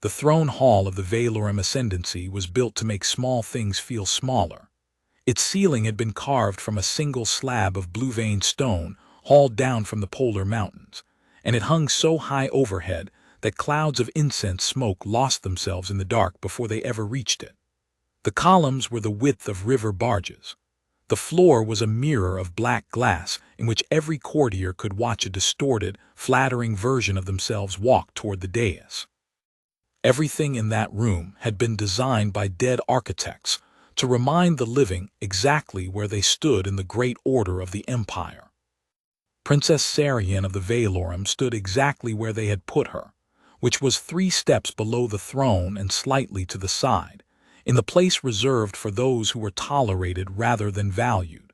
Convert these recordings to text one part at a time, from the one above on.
The throne hall of the Valorum Ascendancy was built to make small things feel smaller. Its ceiling had been carved from a single slab of blue-veined stone hauled down from the polar mountains, and it hung so high overhead that clouds of incense smoke lost themselves in the dark before they ever reached it. The columns were the width of river barges. The floor was a mirror of black glass in which every courtier could watch a distorted, flattering version of themselves walk toward the dais. Everything in that room had been designed by dead architects to remind the living exactly where they stood in the great order of the empire. Princess Serayin of the Valorum stood exactly where they had put her, which was 3 steps below the throne and slightly to the side, in the place reserved for those who were tolerated rather than valued.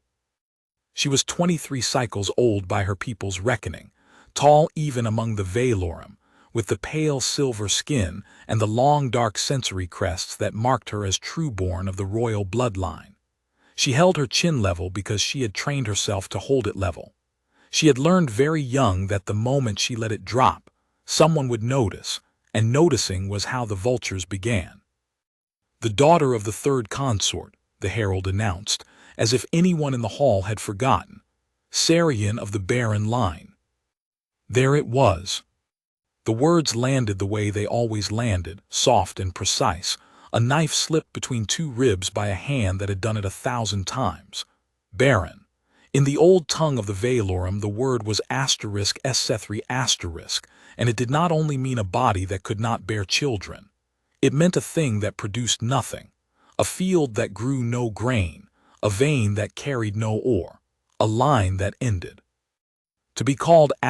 She was 23 cycles old by her people's reckoning, tall even among the Valorum, with the pale silver skin and the long dark sensory crests that marked her as true-born of the royal bloodline. She held her chin level because she had trained herself to hold it level. She had learned very young that the moment she let it drop, someone would notice, and noticing was how the vultures began. "The daughter of the 3rd consort," the herald announced, as if anyone in the hall had forgotten. "Serayin of the Barren line." There it was. The words landed the way they always landed, soft and precise, a knife slipped between 2 ribs by a hand that had done it 1,000 times. Barren. In the old tongue of the Valorum, the word was ****, and it did not only mean a body that could not bear children. It meant a thing that produced nothing, a field that grew no grain, a vein that carried no ore, a line that ended. To be called ****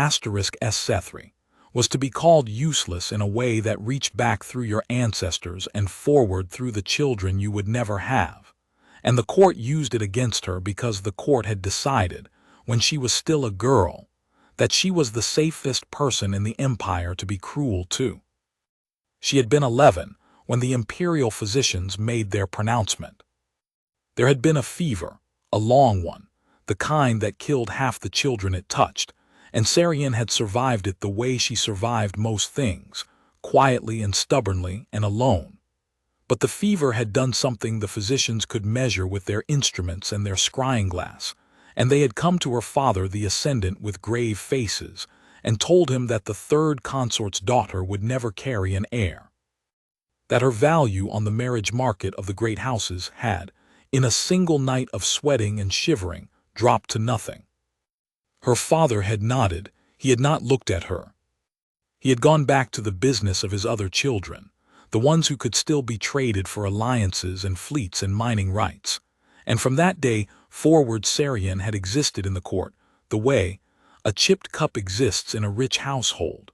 was to be called useless in a way that reached back through your ancestors and forward through the children you would never have. And the court used it against her because the court had decided, when she was still a girl, that she was the safest person in the empire to be cruel to. She had been 11 when the imperial physicians made their pronouncement. There had been a fever, a long one, the kind that killed half the children it touched, and Serayin had survived it the way she survived most things, quietly and stubbornly and alone. But the fever had done something the physicians could measure with their instruments and their scrying glass, and they had come to her father the Ascendant with grave faces, and told him that the 3rd consort's daughter would never carry an heir. That her value on the marriage market of the great houses had, in a single night of sweating and shivering, dropped to nothing. Her father had nodded. He had not looked at her. He had gone back to the business of his other children, the ones who could still be traded for alliances and fleets and mining rights. And from that day forward Serayin had existed in the court, the way a chipped cup exists in a rich household.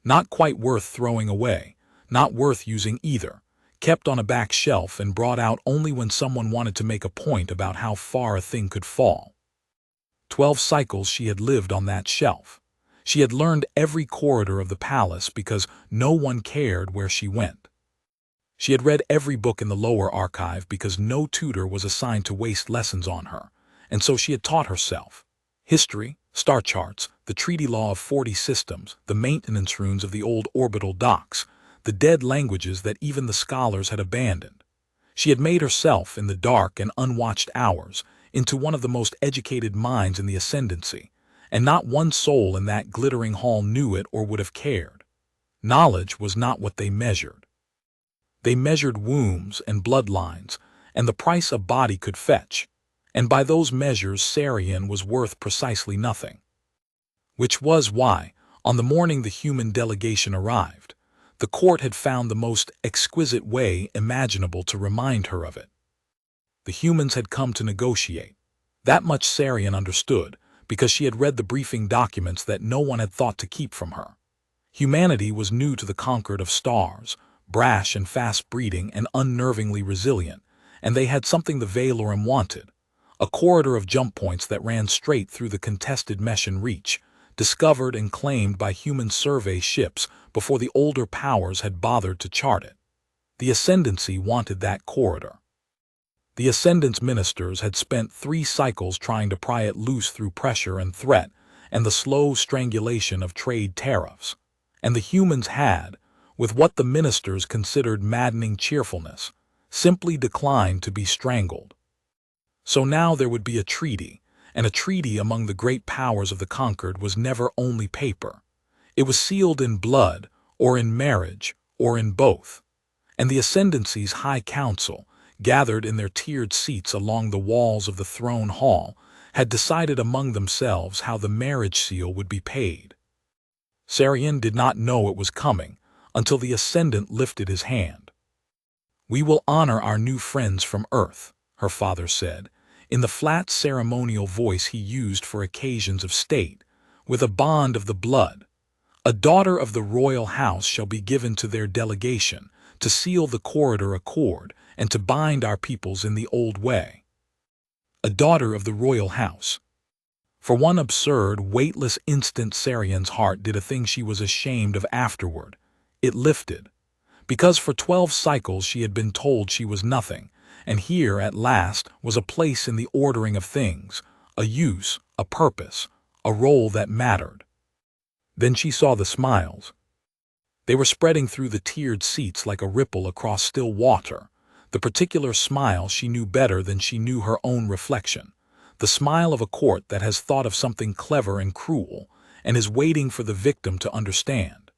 Not quite worth throwing away, not worth using either, kept on a back shelf and brought out only when someone wanted to make a point about how far a thing could fall. 12 cycles she had lived on that shelf. She had learned every corridor of the palace because no one cared where she went. She had read every book in the lower archive because no tutor was assigned to waste lessons on her, and so she had taught herself. History, star charts, the treaty law of 40 systems, the maintenance runes of the old orbital docks, the dead languages that even the scholars had abandoned. She had made herself, in the dark and unwatched hours, into one of the most educated minds in the Ascendancy, and not one soul in that glittering hall knew it or would have cared. Knowledge was not what they measured. They measured wombs and bloodlines, and the price a body could fetch, and by those measures Serayin was worth precisely nothing. Which was why, on the morning the human delegation arrived, the court had found the most exquisite way imaginable to remind her of it. The humans had come to negotiate. That much Serayin understood, because she had read the briefing documents that no one had thought to keep from her. Humanity was new to the conquered of stars, brash and fast-breeding and unnervingly resilient, and they had something the Valorum wanted, a corridor of jump points that ran straight through the contested Meshan Reach, discovered and claimed by human survey ships before the older powers had bothered to chart it. The Ascendancy wanted that corridor. The Ascendant's ministers had spent 3 cycles trying to pry it loose through pressure and threat and the slow strangulation of trade tariffs, and the humans had, with what the ministers considered maddening cheerfulness, simply declined to be strangled. So now there would be a treaty, and a treaty among the great powers of the conquered was never only paper. It was sealed in blood, or in marriage, or in both. And the Ascendancy's High Council, gathered in their tiered seats along the walls of the throne hall, had decided among themselves how the marriage seal would be paid. Serayin did not know it was coming until the Ascendant lifted his hand. "We will honor our new friends from Earth," her father said, in the flat ceremonial voice he used for occasions of state, "with a bond of the blood. A daughter of the royal house shall be given to their delegation, to seal the corridor accord and to bind our peoples in the old way." A daughter of the royal house. For one absurd, weightless instant Serayin's heart did a thing she was ashamed of afterward. It lifted. Because for 12 cycles she had been told she was nothing, and here at last was a place in the ordering of things, a use, a purpose, a role that mattered. Then she saw the smiles. They were spreading through the tiered seats like a ripple across still water. The particular smile she knew better than she knew her own reflection. The smile of a court that has thought of something clever and cruel, and is waiting for the victim to understand.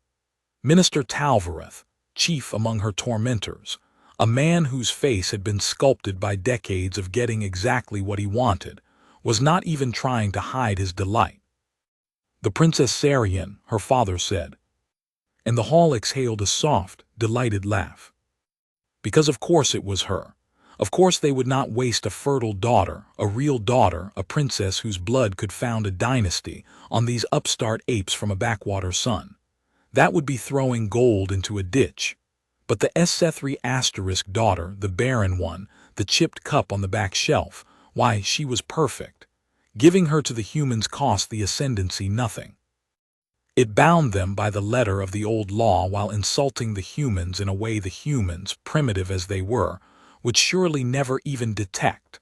Minister Talvareth, chief among her tormentors, a man whose face had been sculpted by decades of getting exactly what he wanted, was not even trying to hide his delight. "The Princess Serayin," her father said. And the hall exhaled a soft, delighted laugh. Because of course it was her. Of course they would not waste a fertile daughter, a real daughter, a princess whose blood could found a dynasty, on these upstart apes from a backwater son. That would be throwing gold into a ditch. But the S3 daughter, the barren one, the chipped cup on the back shelf, why, she was perfect. Giving her to the humans cost the Ascendancy nothing. It bound them by the letter of the old law while insulting the humans in a way the humans, primitive as they were, would surely never even detect.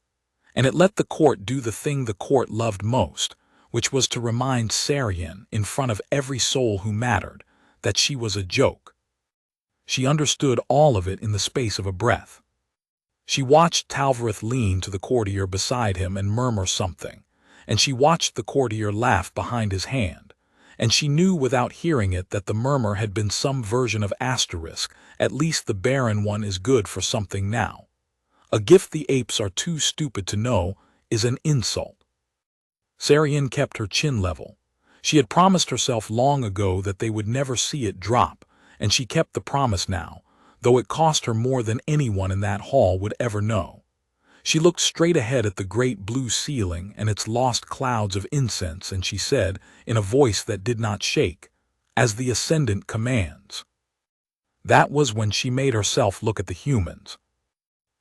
And it let the court do the thing the court loved most, which was to remind Serayin, in front of every soul who mattered, that she was a joke. She understood all of it in the space of a breath. She watched Talvareth lean to the courtier beside him and murmur something, and she watched the courtier laugh behind his hand, and she knew without hearing it that the murmur had been some version of asterisk, at least the barren one is good for something now. A gift the apes are too stupid to know is an insult. Serayin kept her chin level. She had promised herself long ago that they would never see it drop, and she kept the promise now, though it cost her more than anyone in that hall would ever know. She looked straight ahead at the great blue ceiling and its lost clouds of incense, and she said, in a voice that did not shake, "As the Ascendant commands." That was when she made herself look at the humans.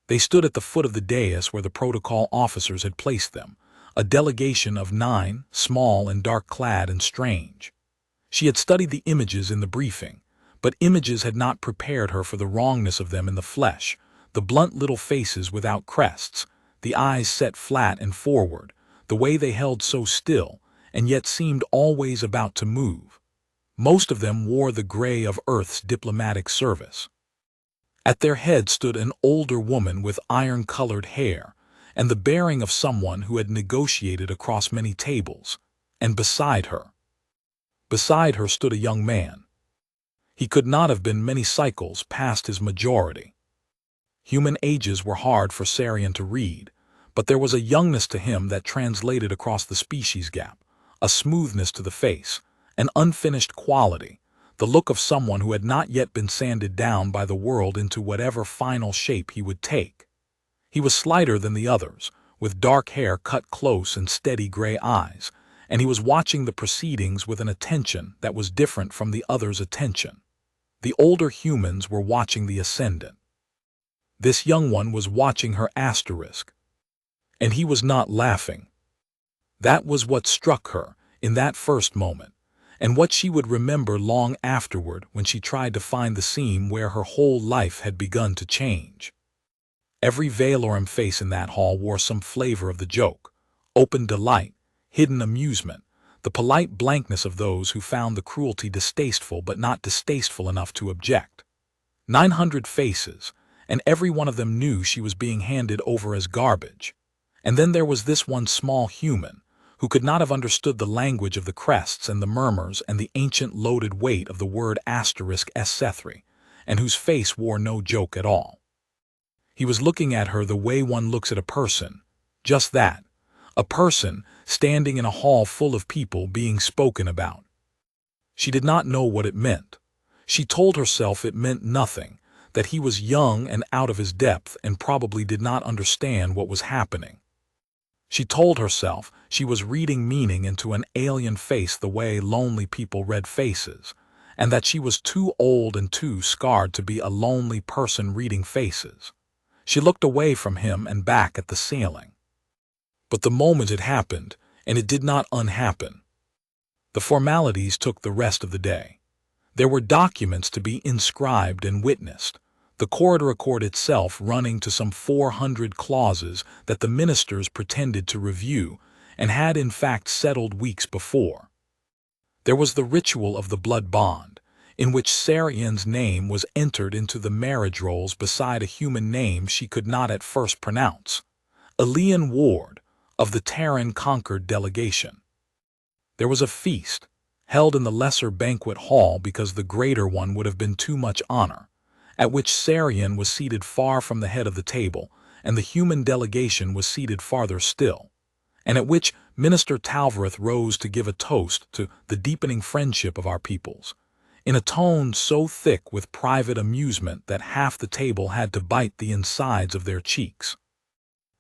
They stood at the foot of the dais where the protocol officers had placed them, a delegation of 9, small and dark-clad and strange. She had studied the images in the briefing, but images had not prepared her for the wrongness of them in the flesh, the blunt little faces without crests, the eyes set flat and forward, the way they held so still, and yet seemed always about to move. Most of them wore the gray of Earth's diplomatic service. At their head stood an older woman with iron-colored hair, and the bearing of someone who had negotiated across many tables, and beside her stood a young man. He could not have been many cycles past his majority. Human ages were hard for Serayin to read, but there was a youngness to him that translated across the species gap, a smoothness to the face, an unfinished quality, the look of someone who had not yet been sanded down by the world into whatever final shape he would take. He was slighter than the others, with dark hair cut close and steady gray eyes, and he was watching the proceedings with an attention that was different from the others' attention. The older humans were watching the Ascendant. This young one was watching her asterisk. And he was not laughing. That was what struck her in that first moment, and what she would remember long afterward when she tried to find the seam where her whole life had begun to change. Every Valorum face in that hall wore some flavor of the joke, open delight, hidden amusement, the polite blankness of those who found the cruelty distasteful but not distasteful enough to object. 900 faces, and every one of them knew she was being handed over as garbage. And then there was this one small human, who could not have understood the language of the crests and the murmurs and the ancient loaded weight of the word *s*, and whose face wore no joke at all. He was looking at her the way one looks at a person, just that, a person standing in a hall full of people being spoken about. She did not know what it meant. She told herself it meant nothing, that he was young and out of his depth and probably did not understand what was happening. She told herself she was reading meaning into an alien face the way lonely people read faces, and that she was too old and too scarred to be a lonely person reading faces. She looked away from him and back at the ceiling. But the moment it happened, and it did not unhappen. The formalities took the rest of the day. There were documents to be inscribed and witnessed, the court record itself running to some 400 clauses that the ministers pretended to review and had in fact settled weeks before. There was the ritual of the blood bond, in which Serayin's name was entered into the marriage rolls beside a human name she could not at first pronounce, Elian Ward, of the Terran-conquered delegation. There was a feast, held in the lesser banquet hall because the greater one would have been too much honor, at which Serayin was seated far from the head of the table, and the human delegation was seated farther still, and at which Minister Talvareth rose to give a toast to the deepening friendship of our peoples, in a tone so thick with private amusement that half the table had to bite the insides of their cheeks.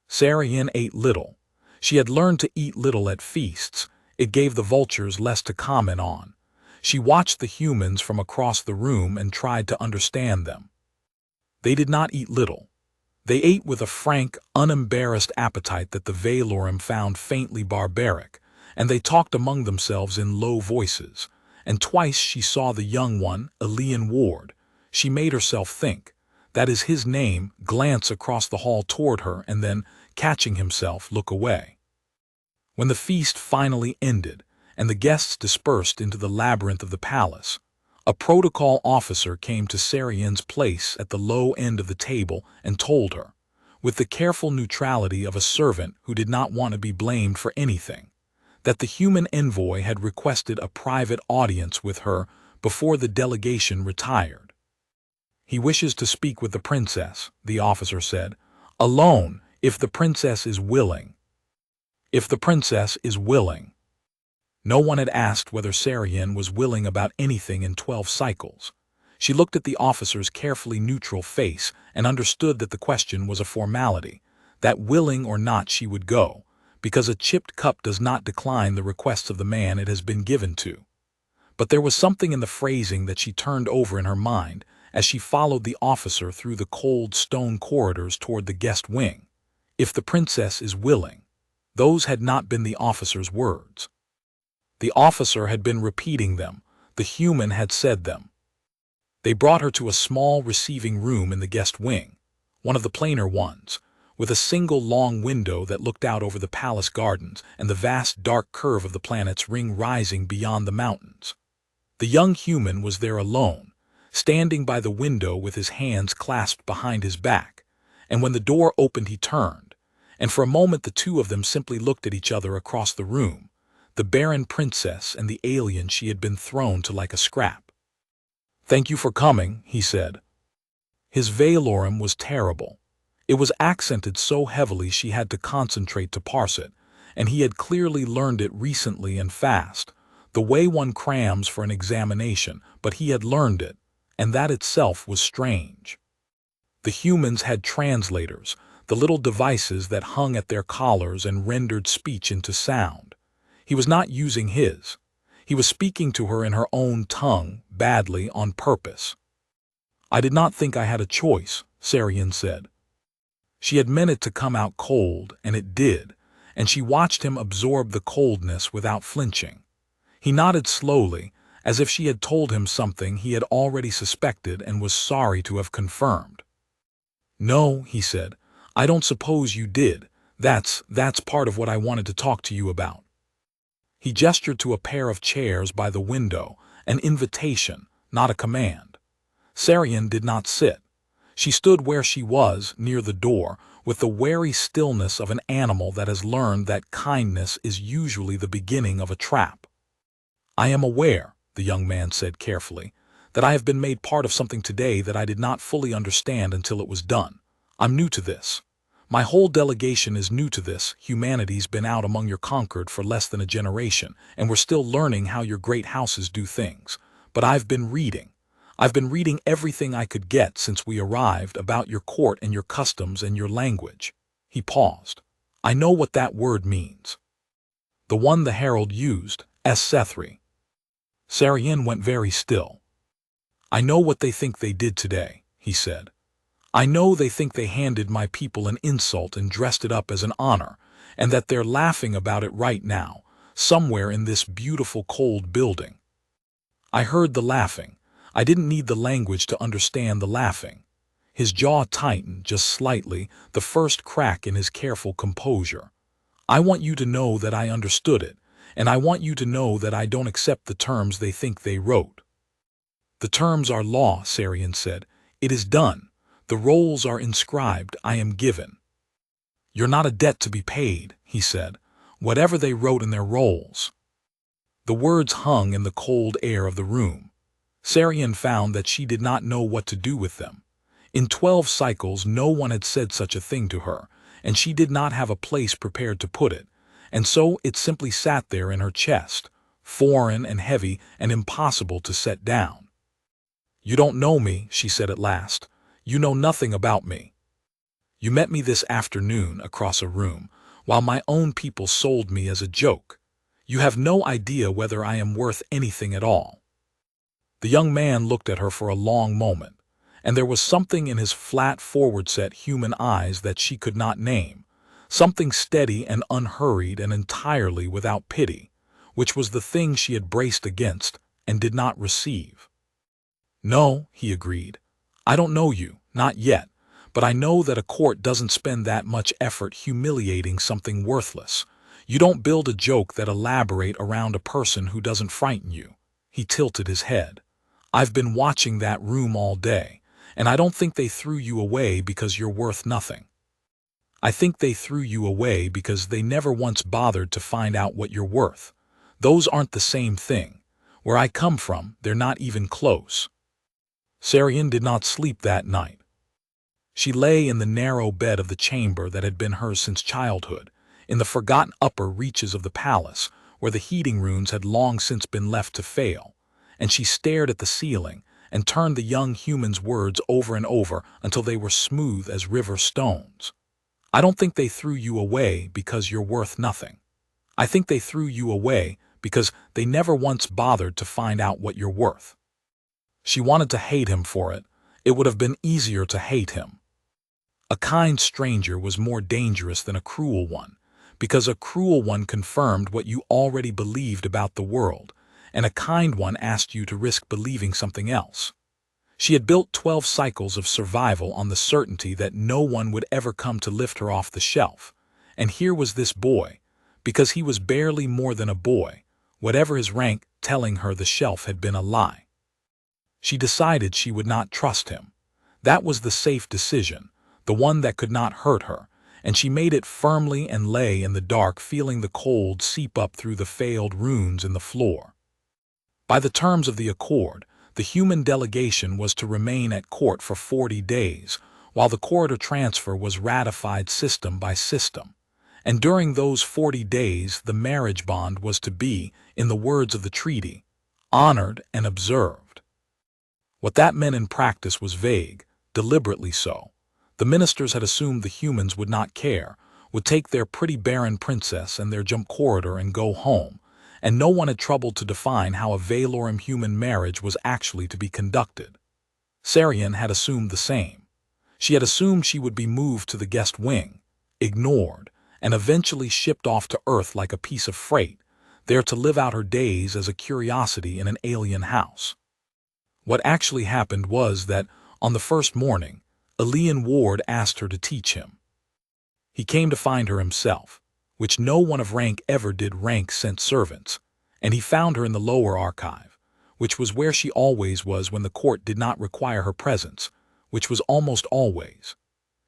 Serayin ate little. She had learned to eat little at feasts. It gave the vultures less to comment on. She watched the humans from across the room and tried to understand them. They did not eat little. They ate with a frank, unembarrassed appetite that the Valorum found faintly barbaric, and they talked among themselves in low voices, and twice she saw the young one, Elian Ward. She made herself think, that is his name, glance across the hall toward her and then, catching himself, look away. When the feast finally ended, and the guests dispersed into the labyrinth of the palace, a protocol officer came to Serayin's place at the low end of the table and told her, with the careful neutrality of a servant who did not want to be blamed for anything, that the human envoy had requested a private audience with her before the delegation retired. "He wishes to speak with the princess," the officer said, "alone, if the princess is willing." If the princess is willing. No one had asked whether Serayin was willing about anything in 12 cycles. She looked at the officer's carefully neutral face and understood that the question was a formality, that willing or not she would go, because a chipped cup does not decline the requests of the man it has been given to. But there was something in the phrasing that she turned over in her mind as she followed the officer through the cold stone corridors toward the guest wing. If the princess is willing. Those had not been the officer's words. The officer had been repeating them. The human had said them. They brought her to a small receiving room in the guest wing, one of the plainer ones, with a single long window that looked out over the palace gardens and the vast dark curve of the planet's ring rising beyond the mountains. The young human was there alone, standing by the window with his hands clasped behind his back, and when the door opened he turned, and for a moment the two of them simply looked at each other across the room, the Barren princess and the alien she had been thrown to like a scrap. "Thank you for coming," he said. His Valorum was terrible. It was accented so heavily she had to concentrate to parse it, and he had clearly learned it recently and fast, the way one crams for an examination, but he had learned it, and that itself was strange. The humans had translators, the little devices that hung at their collars and rendered speech into sound. He was not using his. He was speaking to her in her own tongue, badly, on purpose. "I did not think I had a choice," Serayin said. She had meant it to come out cold, and it did, and she watched him absorb the coldness without flinching. He nodded slowly, as if she had told him something he had already suspected and was sorry to have confirmed. "No," he said, "I don't suppose you did. That's part of what I wanted to talk to you about." He gestured to a pair of chairs by the window, an invitation, not a command. Serayin did not sit. She stood where she was, near the door, with the wary stillness of an animal that has learned that kindness is usually the beginning of a trap. "I am aware," the young man said carefully, "that I have been made part of something today that I did not fully understand until it was done. I'm new to this. My whole delegation is new to this. Humanity's been out among your conquered for less than a generation, and we're still learning how your great houses do things. But I've been reading. I've been reading everything I could get since we arrived about your court and your customs and your language." He paused. "I know what that word means." "The one the herald used, Sethri." Serayin went very still. "I know what they think they did today," he said. "I know they think they handed my people an insult and dressed it up as an honor, and that they're laughing about it right now, somewhere in this beautiful cold building." I heard the laughing. I didn't need the language to understand the laughing. His jaw tightened just slightly, the first crack in his careful composure. "I want you to know that I understood it, and I want you to know that I don't accept the terms they think they wrote." "The terms are law," Serayin said. "It is done. The roles are inscribed. I am given." "You're not a debt to be paid," he said. "Whatever they wrote in their rolls." The words hung in the cold air of the room. Serayin found that she did not know what to do with them. In 12 cycles no one had said such a thing to her, and she did not have a place prepared to put it, and so it simply sat there in her chest, foreign and heavy and impossible to set down. "You don't know me," she said at last. "You know nothing about me. You met me this afternoon across a room, while my own people sold me as a joke. You have no idea whether I am worth anything at all." The young man looked at her for a long moment, and there was something in his flat, forward-set human eyes that she could not name, something steady and unhurried and entirely without pity, which was the thing she had braced against and did not receive. "No," he agreed. "I don't know you, not yet, but I know that a court doesn't spend that much effort humiliating something worthless. You don't build a joke that elaborate around a person who doesn't frighten you." He tilted his head. "I've been watching that room all day, and I don't think they threw you away because you're worth nothing. I think they threw you away because they never once bothered to find out what you're worth. Those aren't the same thing. Where I come from, they're not even close." Serayin did not sleep that night. She lay in the narrow bed of the chamber that had been hers since childhood, in the forgotten upper reaches of the palace, where the heating runes had long since been left to fail, and she stared at the ceiling and turned the young human's words over and over until they were smooth as river stones. "I don't think they threw you away because you're worth nothing. I think they threw you away because they never once bothered to find out what you're worth." She wanted to hate him for it. It would have been easier to hate him. A kind stranger was more dangerous than a cruel one, because a cruel one confirmed what you already believed about the world, and a kind one asked you to risk believing something else. She had built 12 cycles of survival on the certainty that no one would ever come to lift her off the shelf, and here was this boy, because he was barely more than a boy, whatever his rank, telling her the shelf had been a lie. She decided she would not trust him. That was the safe decision, the one that could not hurt her, and she made it firmly and lay in the dark, feeling the cold seep up through the failed runes in the floor. By the terms of the accord, the human delegation was to remain at court for 40 days, while the court transfer was ratified system by system. And during those 40 days the marriage bond was to be, in the words of the treaty, honored and observed. What that meant in practice was vague, deliberately so. The ministers had assumed the humans would not care, would take their pretty Barren princess and their jump corridor and go home, and no one had troubled to define how a Valorum human marriage was actually to be conducted. Serayin had assumed the same. She had assumed she would be moved to the guest wing, ignored, and eventually shipped off to Earth like a piece of freight, there to live out her days as a curiosity in an alien house. What actually happened was that, on the first morning, Elian Ward asked her to teach him. He came to find her himself, which no one of rank ever did. Rank sent servants, and he found her in the lower archive, which was where she always was when the court did not require her presence, which was almost always.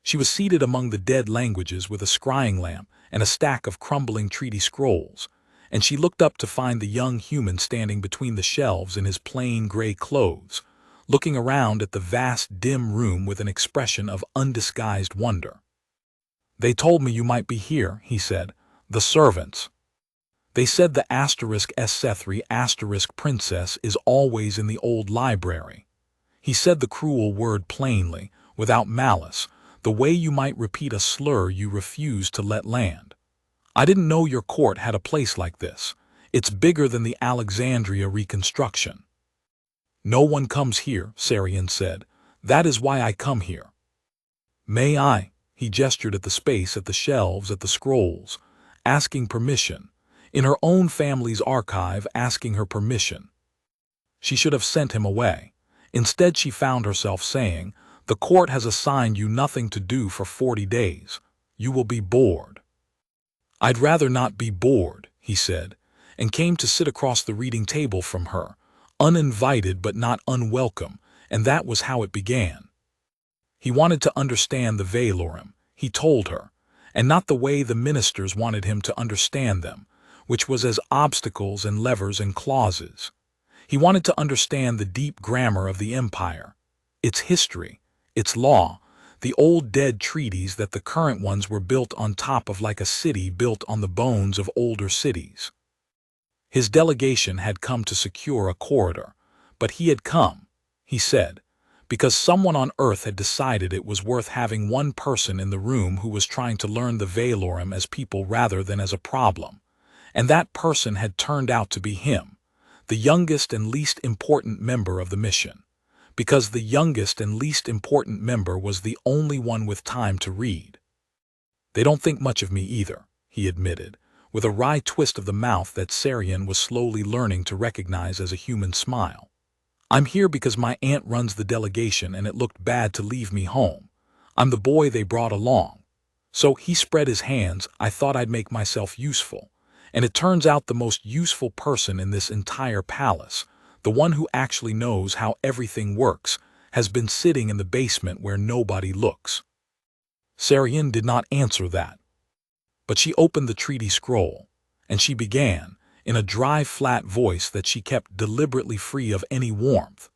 She was seated among the dead languages with a scrying lamp and a stack of crumbling treaty scrolls, and she looked up to find the young human standing between the shelves in his plain gray clothes, looking around at the vast dim room with an expression of undisguised wonder. "They told me you might be here," he said. "The servants. They said the *S*3 princess is always in the old library." He said the cruel word plainly, without malice, the way you might repeat a slur you refuse to let land. "I didn't know your court had a place like this. It's bigger than the Alexandria reconstruction." "No one comes here," Serayin said. "That is why I come here." "May I?" He gestured at the space, at the shelves, at the scrolls, asking permission. In her own family's archive, asking her permission. She should have sent him away. Instead, she found herself saying, "The court has assigned you nothing to do for 40 days. You will be bored." "I'd rather not be bored," he said, and came to sit across the reading table from her, uninvited but not unwelcome, and that was how it began. He wanted to understand the Valorum, he told her, and not the way the ministers wanted him to understand them, which was as obstacles and levers and clauses. He wanted to understand the deep grammar of the empire, its history, its law, the old dead treaties that the current ones were built on top of, like a city built on the bones of older cities. His delegation had come to secure a corridor, but he had come, he said, because someone on Earth had decided it was worth having one person in the room who was trying to learn the Valorum as people rather than as a problem. And that person had turned out to be him, the youngest and least important member of the mission, because the youngest and least important member was the only one with time to read. "They don't think much of me either," he admitted, with a wry twist of the mouth that Serayin was slowly learning to recognize as a human smile. "I'm here because my aunt runs the delegation and it looked bad to leave me home. I'm the boy they brought along. So," he spread his hands, "I thought I'd make myself useful. And it turns out the most useful person in this entire palace, the one who actually knows how everything works, has been sitting in the basement where nobody looks." Serayin did not answer that. But she opened the treaty scroll, and she began, in a dry, flat voice that she kept deliberately free of any warmth,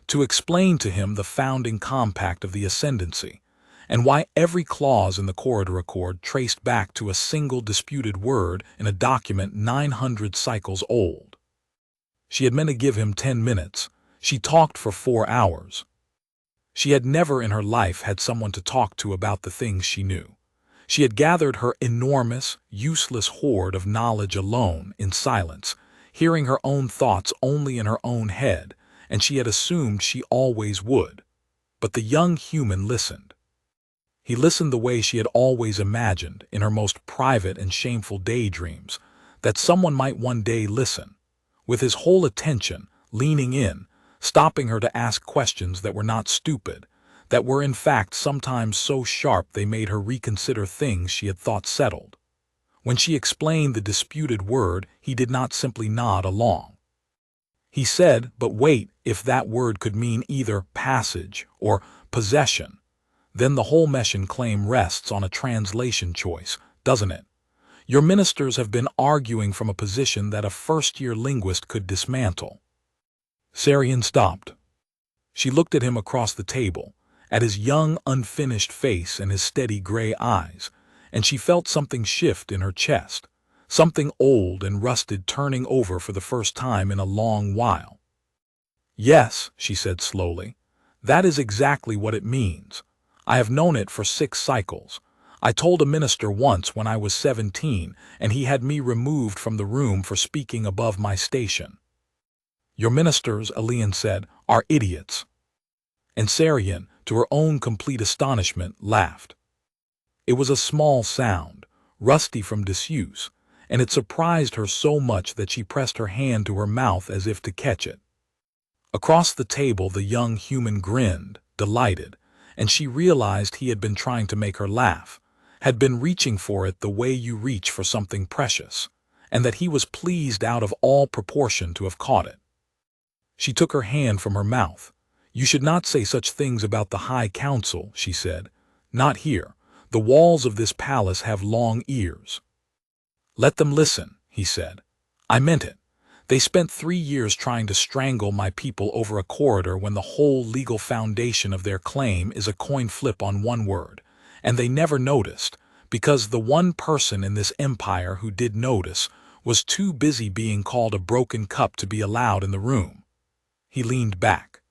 to explain to him the founding compact of the ascendancy, and why every clause in the corridor accord traced back to a single disputed word in a document 900 cycles old. She had meant to give him 10 minutes. She talked for 4 hours. She had never in her life had someone to talk to about the things she knew. She had gathered her enormous, useless hoard of knowledge alone, in silence, hearing her own thoughts only in her own head, and she had assumed she always would. But the young human listened. He listened the way she had always imagined, in her most private and shameful daydreams, that someone might one day listen, with his whole attention, leaning in, stopping her to ask questions that were not stupid, that were in fact sometimes so sharp they made her reconsider things she had thought settled. When she explained the disputed word, he did not simply nod along. He said, "But wait, if that word could mean either passage or possession, then the whole mission claim rests on a translation choice, doesn't it? Your ministers have been arguing from a position that a first-year linguist could dismantle." Serayin stopped. She looked at him across the table, at his young, unfinished face and his steady gray eyes, and she felt something shift in her chest, something old and rusted turning over for the first time in a long while. "Yes," she said slowly, "that is exactly what it means. I have known it for 6 cycles. I told a minister once when I was 17, and he had me removed from the room for speaking above my station." "Your ministers," Elian said, "are idiots." And Serayin, to her own complete astonishment, laughed. It was a small sound, rusty from disuse, and it surprised her so much that she pressed her hand to her mouth as if to catch it. Across the table the young human grinned, delighted, and she realized he had been trying to make her laugh, had been reaching for it the way you reach for something precious, and that he was pleased out of all proportion to have caught it. She took her hand from her mouth. "You should not say such things about the High Council," she said. "Not here. The walls of this palace have long ears." "Let them listen," he said. "I meant it. They spent 3 years trying to strangle my people over a corridor when the whole legal foundation of their claim is a coin flip on one word, and they never noticed, because the one person in this empire who did notice was too busy being called a broken cup to be allowed in the room." He leaned back.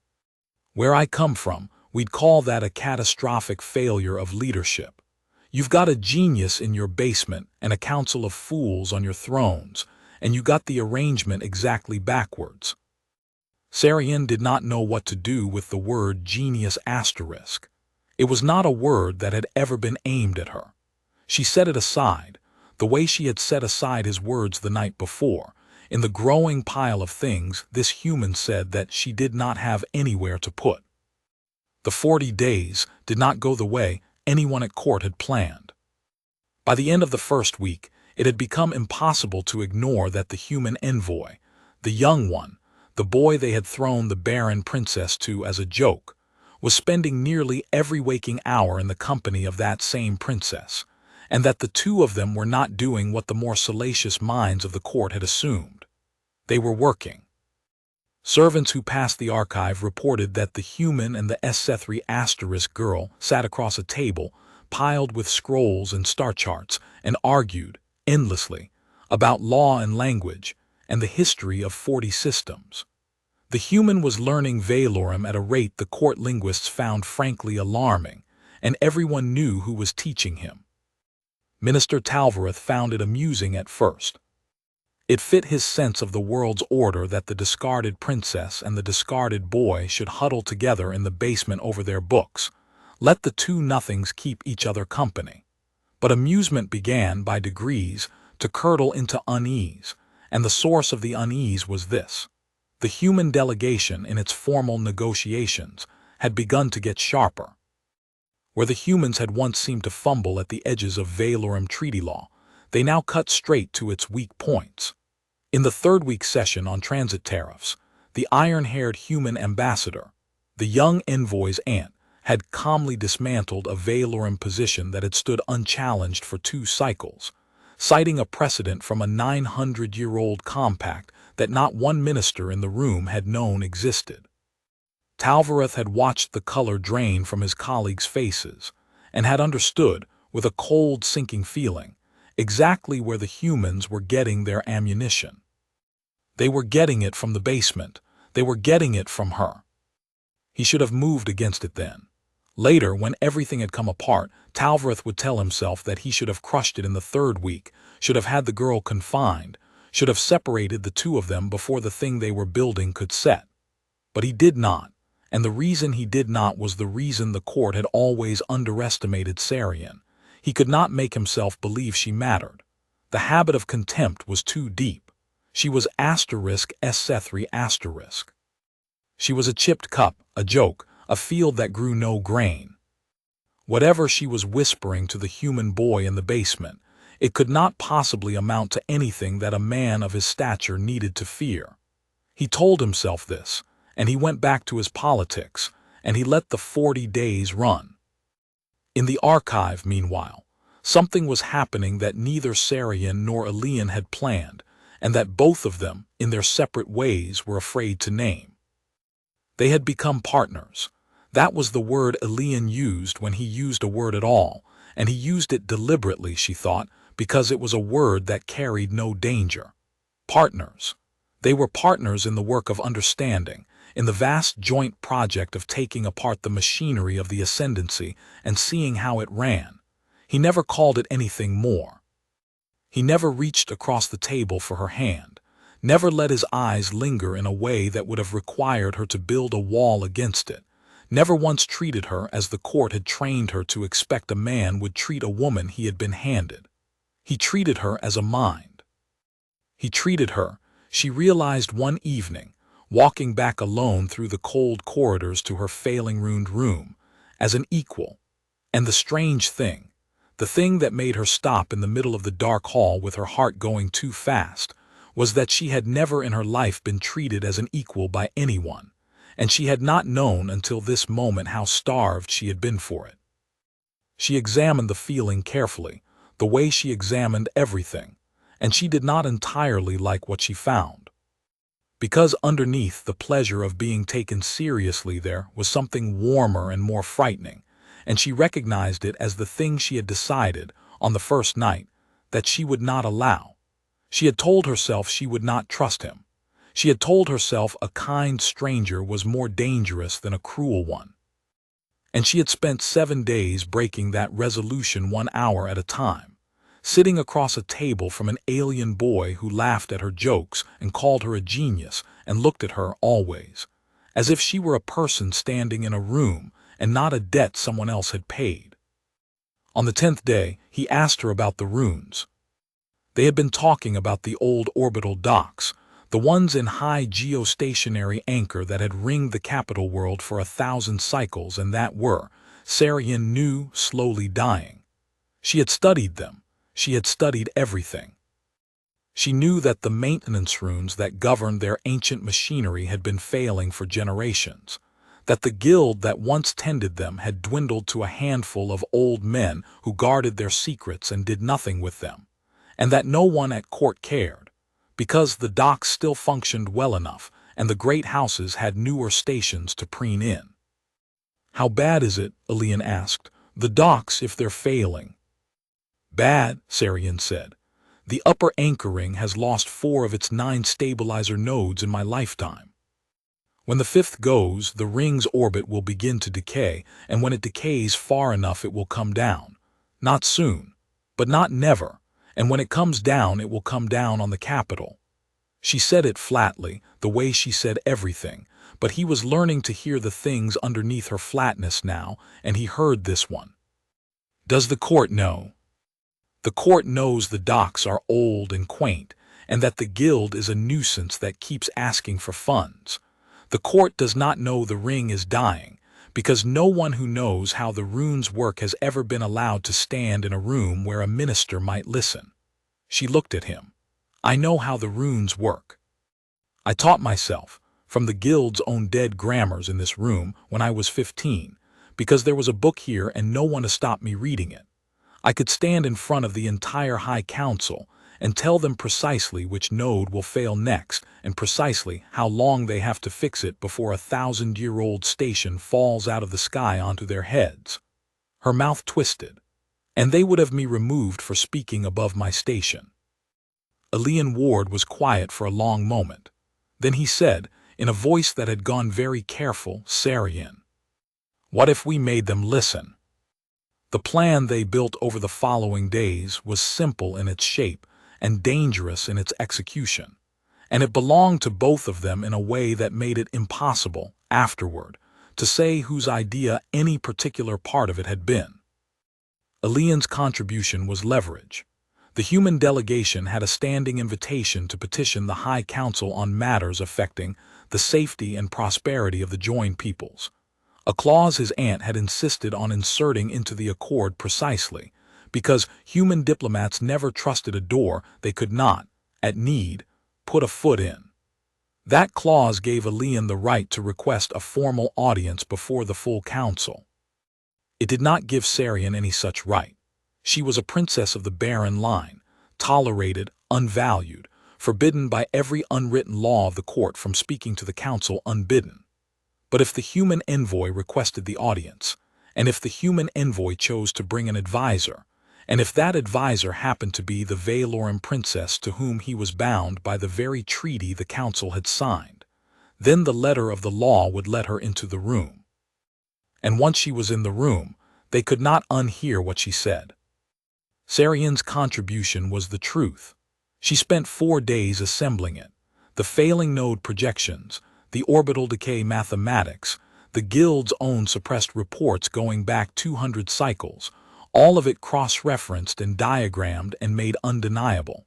"Where I come from, we'd call that a catastrophic failure of leadership. You've got a genius in your basement and a council of fools on your thrones, and you got the arrangement exactly backwards." Serayin did not know what to do with the word genius asterisk. It was not a word that had ever been aimed at her. She set it aside, the way she had set aside his words the night before. In the growing pile of things this human said that she did not have anywhere to put. The 40 days did not go the way anyone at court had planned. By the end of the first week, it had become impossible to ignore that the human envoy, the young one, the boy they had thrown the Barren princess to as a joke, was spending nearly every waking hour in the company of that same princess, and that the two of them were not doing what the more salacious minds of the court had assumed. They were working. Servants who passed the archive reported that the human and the HFY girl sat across a table piled with scrolls and star charts and argued, endlessly, about law and language and the history of 40 systems. The human was learning Valorum at a rate the court linguists found frankly alarming, and everyone knew who was teaching him. Minister Talvareth found it amusing at first. It fit his sense of the world's order that the discarded princess and the discarded boy should huddle together in the basement over their books. Let the two nothings keep each other company. But amusement began by degrees to curdle into unease, and the source of the unease was this. The human delegation in its formal negotiations had begun to get sharper. Where the humans had once seemed to fumble at the edges of Valorum treaty law, they now cut straight to its weak points. In the third-week session on transit tariffs, the iron-haired human ambassador, the young envoy's aunt, had calmly dismantled a Valorum position that had stood unchallenged for 2 cycles, citing a precedent from a 900-year-old compact that not one minister in the room had known existed. Talvareth had watched the color drain from his colleagues' faces, and had understood, with a cold, sinking feeling, exactly where the humans were getting their ammunition. They were getting it from the basement. They were getting it from her. He should have moved against it then. Later, when everything had come apart, Talvareth would tell himself that he should have crushed it in the 3rd week, should have had the girl confined, should have separated the two of them before the thing they were building could set. But he did not, and the reason he did not was the reason the court had always underestimated Serayin. He could not make himself believe she mattered. The habit of contempt was too deep. She was ****. She was a chipped cup, a joke, a field that grew no grain. Whatever she was whispering to the human boy in the basement, it could not possibly amount to anything that a man of his stature needed to fear. He told himself this, and he went back to his politics, and he let the 40 days run. In the archive, meanwhile, something was happening that neither Serayin nor Elian had planned, and that both of them, in their separate ways, were afraid to name. They had become partners. That was the word Elian used when he used a word at all, and he used it deliberately, she thought, because it was a word that carried no danger. Partners. They were partners in the work of understanding, in the vast joint project of taking apart the machinery of the ascendancy and seeing how it ran. He never called it anything more. He never reached across the table for her hand, never let his eyes linger in a way that would have required her to build a wall against it, never once treated her as the court had trained her to expect a man would treat a woman he had been handed. He treated her as a mind. He treated her, she realized one evening, walking back alone through the cold corridors to her failing ruined room, as an equal. And the strange thing, The thing that made her stop in the middle of the dark hall with her heart going too fast was that she had never in her life been treated as an equal by anyone, and she had not known until this moment how starved she had been for it. She examined the feeling carefully, the way she examined everything, and she did not entirely like what she found. Because underneath the pleasure of being taken seriously there was something warmer and more frightening, and she recognized it as the thing she had decided, on the first night, that she would not allow. She had told herself she would not trust him. She had told herself a kind stranger was more dangerous than a cruel one. And she had spent 7 days breaking that resolution 1 hour at a time, sitting across a table from an alien boy who laughed at her jokes and called her a genius and looked at her always, as if she were a person standing in a room and not a debt someone else had paid. On the 10th day, he asked her about the runes. They had been talking about the old orbital docks, the ones in high geostationary anchor that had ringed the capital world for 1,000 cycles and that were, Serayin knew, slowly dying. She had studied them. She had studied everything. She knew that the maintenance runes that governed their ancient machinery had been failing for generations, that the guild that once tended them had dwindled to a handful of old men who guarded their secrets and did nothing with them, and that no one at court cared, because the docks still functioned well enough and the great houses had newer stations to preen in. "How bad is it," Elian asked, "the docks if they're failing?" "Bad," Serayin said. "The upper anchoring has lost 4 of its 9 stabilizer nodes in my lifetime. When the 5th goes, the ring's orbit will begin to decay, and when it decays far enough it will come down. Not soon, but not never, and when it comes down it will come down on the capital." She said it flatly, the way she said everything, but he was learning to hear the things underneath her flatness now, and he heard this one. "Does the court know?" "The court knows the docks are old and quaint, and that the guild is a nuisance that keeps asking for funds. The court does not know the ring is dying, because no one who knows how the runes work has ever been allowed to stand in a room where a minister might listen." She looked at him. "I know how the runes work. I taught myself, from the guild's own dead grammars in this room when I was 15, because there was a book here and no one to stop me reading it. I could stand in front of the entire High Council and tell them precisely which node will fail next and precisely how long they have to fix it before a 1,000-year-old station falls out of the sky onto their heads." Her mouth twisted. "And they would have me removed for speaking above my station." Elian Ward was quiet for a long moment. Then he said, in a voice that had gone very careful, "Serayin, what if we made them listen?" The plan they built over the following days was simple in its shape and dangerous in its execution, and it belonged to both of them in a way that made it impossible, afterward, to say whose idea any particular part of it had been. Elian's contribution was leverage. The human delegation had a standing invitation to petition the High Council on matters affecting the safety and prosperity of the joined peoples, a clause his aunt had insisted on inserting into the accord precisely because human diplomats never trusted a door they could not, at need, put a foot in. That clause gave Elian the right to request a formal audience before the full council. It did not give Serayin any such right. She was a princess of the Barren line, tolerated, unvalued, forbidden by every unwritten law of the court from speaking to the council unbidden. But if the human envoy requested the audience, and if the human envoy chose to bring an advisor, and if that advisor happened to be the Valoran princess to whom he was bound by the very treaty the council had signed, then the letter of the law would let her into the room. And once she was in the room, they could not unhear what she said. Serayin's contribution was the truth. She spent 4 days assembling it, the failing node projections, the orbital decay mathematics, the guild's own suppressed reports going back 200 cycles, all of it cross-referenced and diagrammed and made undeniable.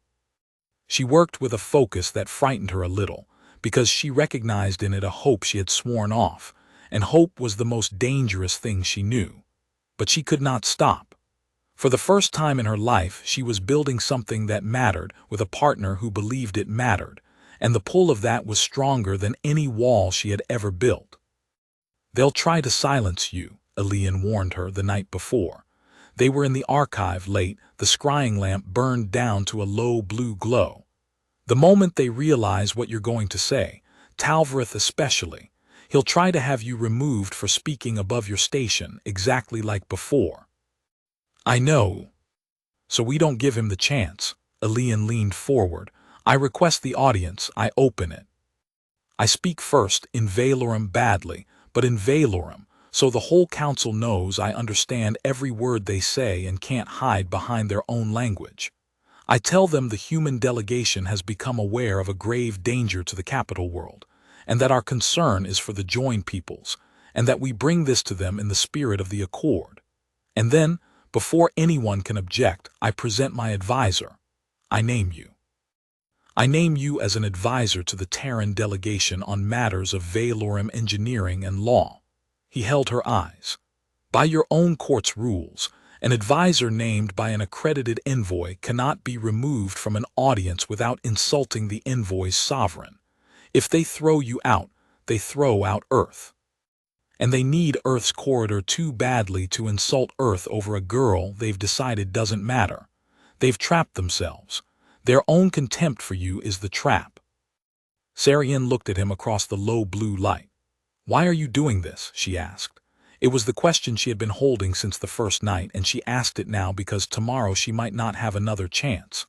She worked with a focus that frightened her a little, because she recognized in it a hope she had sworn off, and hope was the most dangerous thing she knew. But she could not stop. For the first time in her life, she was building something that mattered with a partner who believed it mattered, and the pull of that was stronger than any wall she had ever built. "They'll try to silence you," Elian warned her the night before. They were in the archive late, the scrying lamp burned down to a low blue glow. "The moment they realize what you're going to say, Talvareth especially, he'll try to have you removed for speaking above your station, exactly like before." "I know. So we don't give him the chance." Elian leaned forward. "I request the audience, I open it. I speak first in Valorum badly, but in Valorum, so the whole council knows I understand every word they say and can't hide behind their own language. I tell them the human delegation has become aware of a grave danger to the capital world, and that our concern is for the joined peoples, and that we bring this to them in the spirit of the accord. And then, before anyone can object, I present my advisor. I name you. I name you as an advisor to the Terran delegation on matters of Valorum engineering and law." He held her eyes. "By your own court's rules, an advisor named by an accredited envoy cannot be removed from an audience without insulting the envoy's sovereign. If they throw you out, they throw out Earth. And they need Earth's corridor too badly to insult Earth over a girl they've decided doesn't matter. They've trapped themselves. Their own contempt for you is the trap." Serayin looked at him across the low blue light. "Why are you doing this?" she asked. It was the question she had been holding since the first night, and she asked it now because tomorrow she might not have another chance.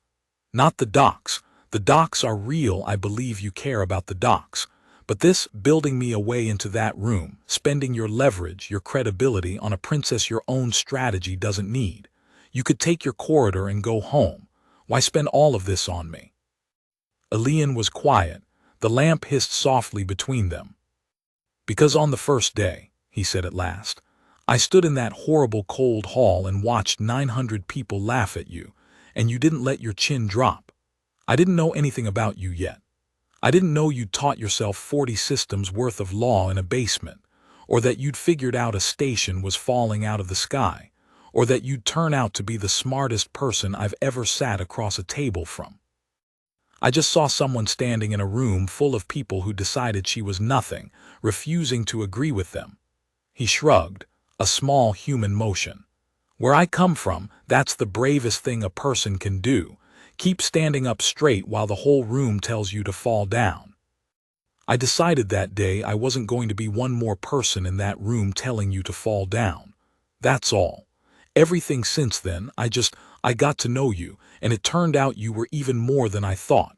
"Not the docks. The docks are real. I believe you care about the docks. But this, building me a way into that room, spending your leverage, your credibility on a princess your own strategy doesn't need. You could take your corridor and go home. Why spend all of this on me?" Elian was quiet. The lamp hissed softly between them. "Because on the first day," he said at last, "I stood in that horrible cold hall and watched 900 people laugh at you, and you didn't let your chin drop. I didn't know anything about you yet. I didn't know you'd taught yourself 40 systems worth of law in a basement, or that you'd figured out a station was falling out of the sky, or that you'd turn out to be the smartest person I've ever sat across a table from. I just saw someone standing in a room full of people who decided she was nothing, refusing to agree with them." He shrugged, a small human motion. "Where I come from, that's the bravest thing a person can do. Keep standing up straight while the whole room tells you to fall down. I decided that day I wasn't going to be one more person in that room telling you to fall down. That's all. Everything since then, I got to know you, and it turned out you were even more than I thought.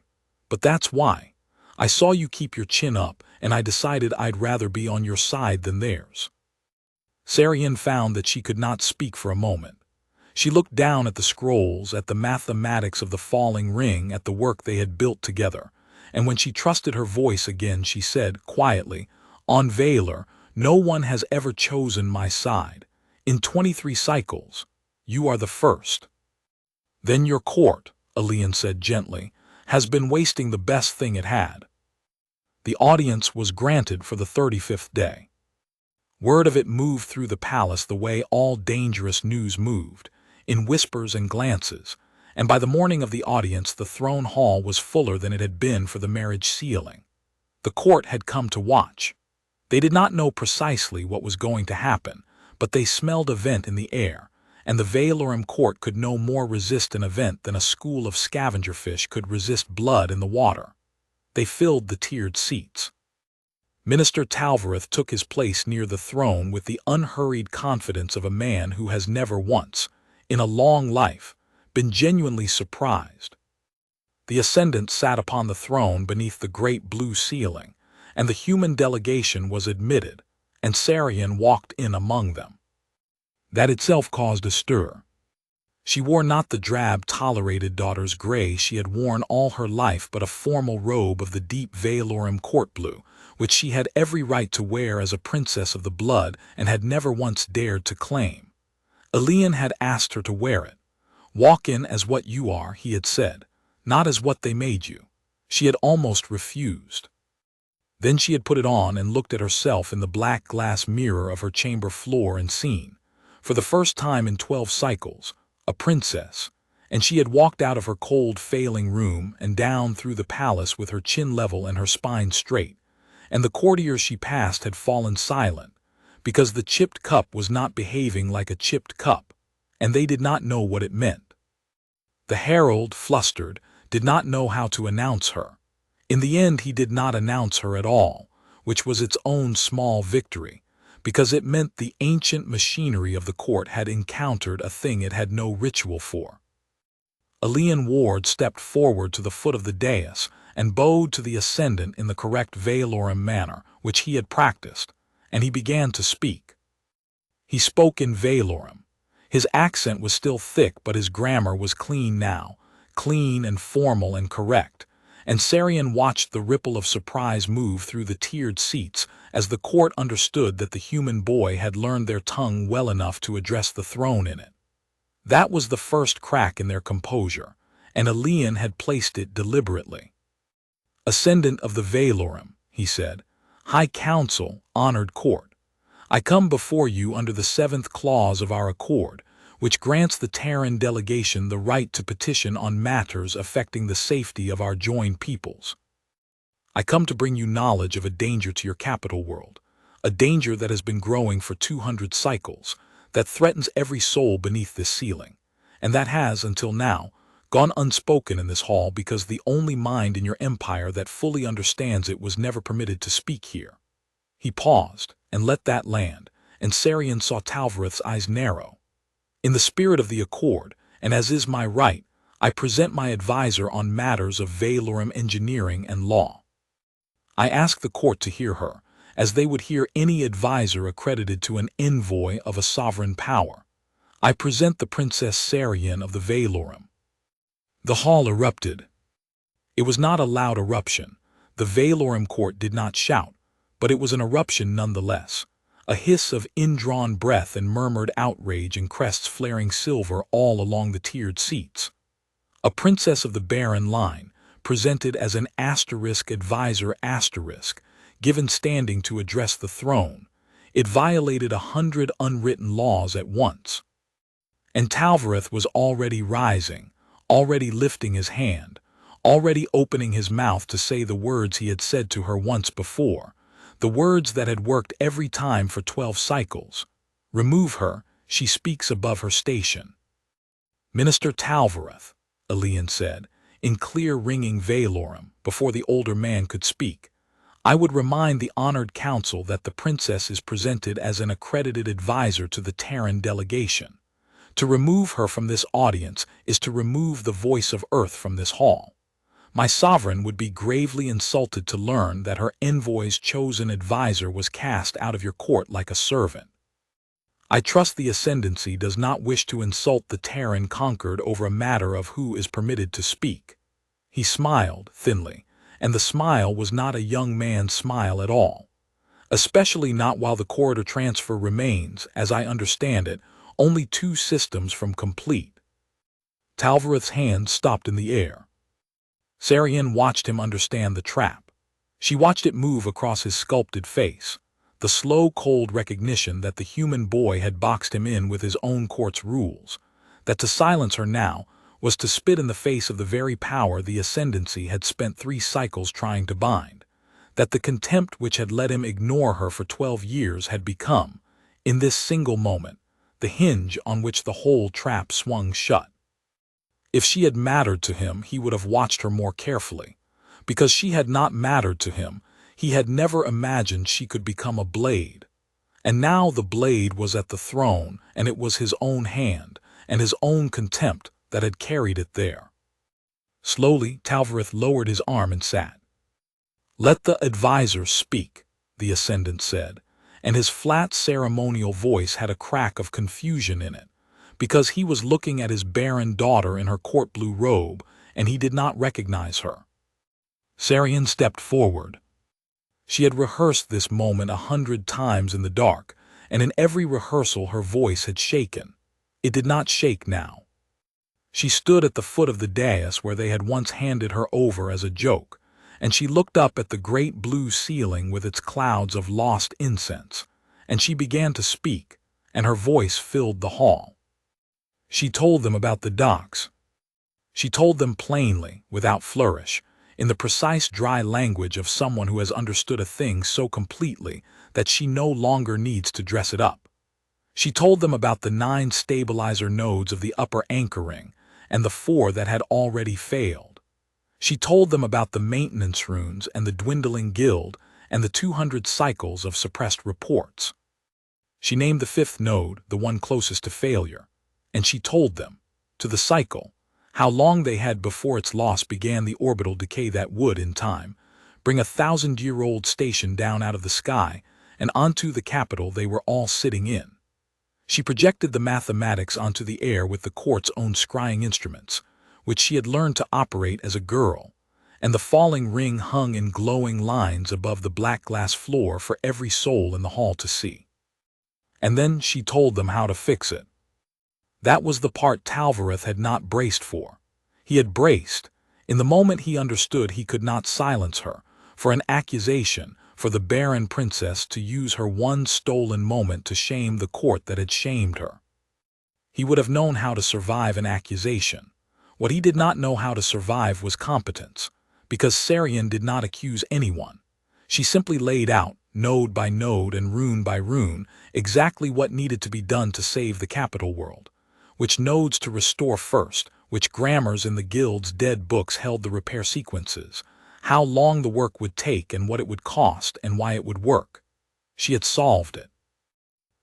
But that's why. I saw you keep your chin up, and I decided I'd rather be on your side than theirs." Serayin found that she could not speak for a moment. She looked down at the scrolls, at the mathematics of the falling ring, at the work they had built together, and when she trusted her voice again, she said, quietly, "On Valor, no one has ever chosen my side. In 23 cycles, you are the first." "Then your court," Elian said gently, "has been wasting the best thing it had." The audience was granted for the 35th day. Word of it moved through the palace the way all dangerous news moved, in whispers and glances, and by the morning of the audience the throne hall was fuller than it had been for the marriage sealing. The court had come to watch. They did not know precisely what was going to happen, but they smelled event in the air, and the Valorum court could no more resist an event than a school of scavenger fish could resist blood in the water. They filled the tiered seats. Minister Talvareth took his place near the throne with the unhurried confidence of a man who has never once, in a long life, been genuinely surprised. The ascendant sat upon the throne beneath the great blue ceiling, and the human delegation was admitted, and Serayin walked in among them. That itself caused a stir. She wore not the drab tolerated daughter's gray she had worn all her life, but a formal robe of the deep Valorum court blue, which she had every right to wear as a princess of the blood and had never once dared to claim. Elian had asked her to wear it. "Walk in as what you are," he had said, "not as what they made you." She had almost refused. Then she had put it on and looked at herself in the black glass mirror of her chamber floor and seen, for the first time in 12 cycles, a princess, and she had walked out of her cold, failing room and down through the palace with her chin level and her spine straight, and the courtiers she passed had fallen silent, because the chipped cup was not behaving like a chipped cup, and they did not know what it meant. The herald, flustered, did not know how to announce her. In the end he did not announce her at all, which was its own small victory, because it meant the ancient machinery of the court had encountered a thing it had no ritual for. Elian Ward stepped forward to the foot of the dais and bowed to the ascendant in the correct Valorum manner which he had practiced, and he began to speak. He spoke in Valorum. His accent was still thick, but his grammar was clean now, clean and formal and correct, and Serayin watched the ripple of surprise move through the tiered seats as the court understood that the human boy had learned their tongue well enough to address the throne in it. That was the first crack in their composure, and Elian had placed it deliberately. "Ascendant of the Valorum," he said, "High Council, honored court, I come before you under the 7th clause of our accord, which grants the Terran delegation the right to petition on matters affecting the safety of our joined peoples. I come to bring you knowledge of a danger to your capital world, a danger that has been growing for 200 cycles, that threatens every soul beneath this ceiling, and that has, until now, gone unspoken in this hall because the only mind in your empire that fully understands it was never permitted to speak here." He paused, and let that land, and Serayin saw Talvareth's eyes narrow. "In the spirit of the accord, and as is my right, I present my advisor on matters of Valorum engineering and law. I ask the court to hear her, as they would hear any advisor accredited to an envoy of a sovereign power. I present the Princess Serayin of the Valorum." The hall erupted. It was not a loud eruption. The Valorum court did not shout, but it was an eruption nonetheless. A hiss of indrawn breath and murmured outrage and crests flaring silver all along the tiered seats. A princess of the Barren line, presented as an asterisk advisor asterisk, given standing to address the throne, it violated 100 unwritten laws at once. And Talvareth was already rising, already lifting his hand, already opening his mouth to say the words he had said to her once before, the words that had worked every time for 12 cycles. "Remove her, she speaks above her station." "Minister Talvareth," Elian said, in clear ringing Valorum, before the older man could speak, "I would remind the honored council that the princess is presented as an accredited advisor to the Terran delegation. To remove her from this audience is to remove the voice of Earth from this hall. My sovereign would be gravely insulted to learn that her envoy's chosen advisor was cast out of your court like a servant. I trust the ascendancy does not wish to insult the Terran conquered over a matter of who is permitted to speak." He smiled thinly, and the smile was not a young man's smile at all, especially not while the corridor transfer remains, as I understand it, only 2 systems from complete. Talvareth's hand stopped in the air. Serayin watched him understand the trap. She watched it move across his sculpted face, the slow, cold recognition that the human boy had boxed him in with his own court's rules, that to silence her now was to spit in the face of the very power the ascendancy had spent 3 cycles trying to bind, that the contempt which had let him ignore her for 12 years had become, in this single moment, the hinge on which the whole trap swung shut. If she had mattered to him, he would have watched her more carefully. Because she had not mattered to him, he had never imagined she could become a blade. And now the blade was at the throne, and it was his own hand, and his own contempt that had carried it there. Slowly, Talvareth lowered his arm and sat. "Let the advisor speak," the ascendant said, and his flat ceremonial voice had a crack of confusion in it, because he was looking at his barren daughter in her court blue robe, and he did not recognize her. Serayin stepped forward. She had rehearsed this moment 100 times in the dark, and in every rehearsal her voice had shaken. It did not shake now. She stood at the foot of the dais where they had once handed her over as a joke, and she looked up at the great blue ceiling with its clouds of lost incense, and she began to speak, and her voice filled the hall. She told them about the docks. She told them plainly, without flourish, in the precise dry language of someone who has understood a thing so completely that she no longer needs to dress it up. She told them about the 9 stabilizer nodes of the upper anchor ring and the 4 that had already failed. She told them about the maintenance runes and the dwindling guild and the 200 cycles of suppressed reports. She named the 5th node, the one closest to failure, and she told them, to the cycle, how long they had before its loss began the orbital decay that would, in time, bring a 1,000-year-old station down out of the sky and onto the capital they were all sitting in. She projected the mathematics onto the air with the court's own scrying instruments, which she had learned to operate as a girl, and the falling ring hung in glowing lines above the black glass floor for every soul in the hall to see. And then she told them how to fix it. That was the part Talvareth had not braced for. He had braced, in the moment he understood he could not silence her, for an accusation, for the Barren princess to use her one stolen moment to shame the court that had shamed her. He would have known how to survive an accusation. What he did not know how to survive was competence, because Serayin did not accuse anyone. She simply laid out, node by node and rune by rune, exactly what needed to be done to save the capital world. Which nodes to restore first, which grammars in the guild's dead books held the repair sequences, how long the work would take and what it would cost and why it would work. She had solved it.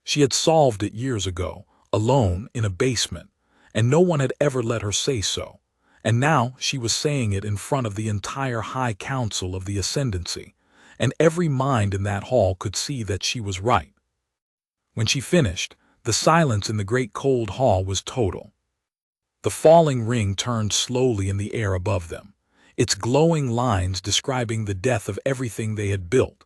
She had solved it years ago, alone in a basement, and no one had ever let her say so. And now she was saying it in front of the entire High Council of the Ascendancy, and every mind in that hall could see that she was right. When she finished, the silence in the great cold hall was total. The falling ring turned slowly in the air above them, its glowing lines describing the death of everything they had built,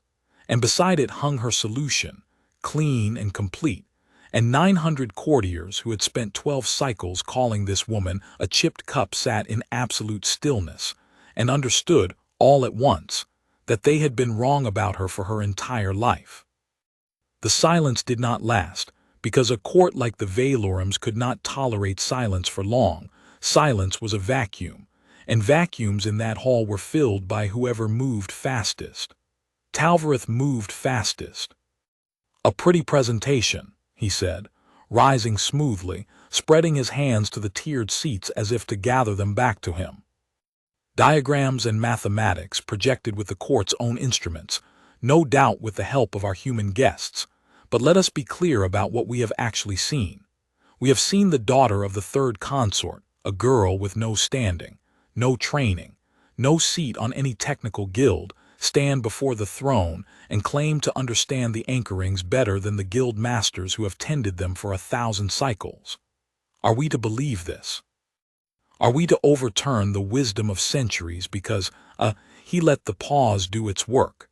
and beside it hung her solution, clean and complete, and 900 courtiers who had spent 12 cycles calling this woman a chipped cup sat in absolute stillness, and understood, all at once, that they had been wrong about her for her entire life. The silence did not last, because a court like the Valorums could not tolerate silence for long. Silence was a vacuum, and vacuums in that hall were filled by whoever moved fastest. Talvareth moved fastest. "A pretty presentation," he said, rising smoothly, spreading his hands to the tiered seats as if to gather them back to him. Diagrams and mathematics projected with the court's own instruments, no doubt with the help of our human guests. But let us be clear about what we have actually seen. We have seen the daughter of the 3rd consort, a girl with no standing, no training, no seat on any technical guild, stand before the throne and claim to understand the anchorings better than the guild masters who have tended them for 1,000 cycles. Are we to believe this? Are we to overturn the wisdom of centuries because, he let the pause do its work?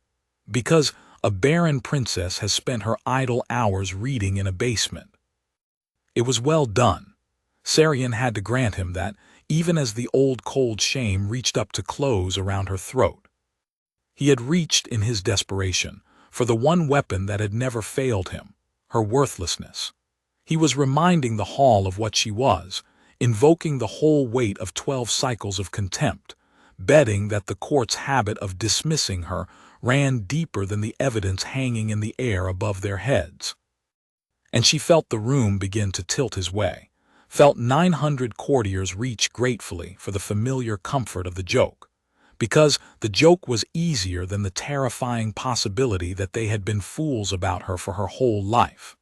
Because a Barren princess has spent her idle hours reading in a basement? It was well done. Serayin had to grant him that, even as the old cold shame reached up to close around her throat. He had reached in his desperation for the one weapon that had never failed him, her worthlessness. He was reminding the hall of what she was, invoking the whole weight of 12 cycles of contempt, betting that the court's habit of dismissing her ran deeper than the evidence hanging in the air above their heads. And she felt the room begin to tilt his way, felt 900 courtiers reach gratefully for the familiar comfort of the joke, because the joke was easier than the terrifying possibility that they had been fools about her for her whole life.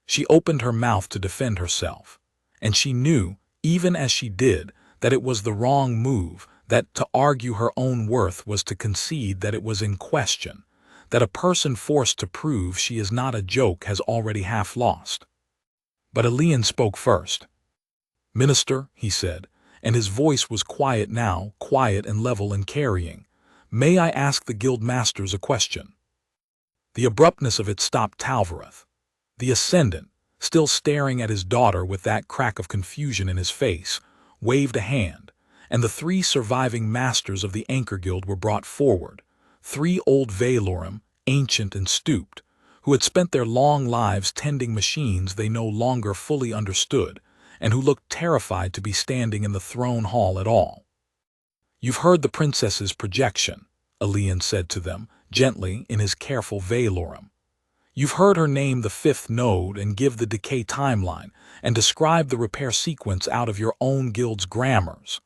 She opened her mouth to defend herself, and she knew, even as she did, that it was the wrong move, that to argue her own worth was to concede that it was in question, that a person forced to prove she is not a joke has already half lost. But Elian spoke first. "Minister," he said, and his voice was quiet now, quiet and level and carrying, "may I ask the guild masters a question?" The abruptness of it stopped Talvareth. The ascendant, still staring at his daughter with that crack of confusion in his face, waved a hand, and the 3 surviving masters of the Anchor Guild were brought forward, 3 old Valorum, ancient and stooped, who had spent their long lives tending machines they no longer fully understood, and who looked terrified to be standing in the throne hall at all. "You've heard the princess's projection," Elian said to them, gently in his careful Valorum. "You've heard her name the fifth node and give the decay timeline and describe the repair sequence out of your own guild's grammars.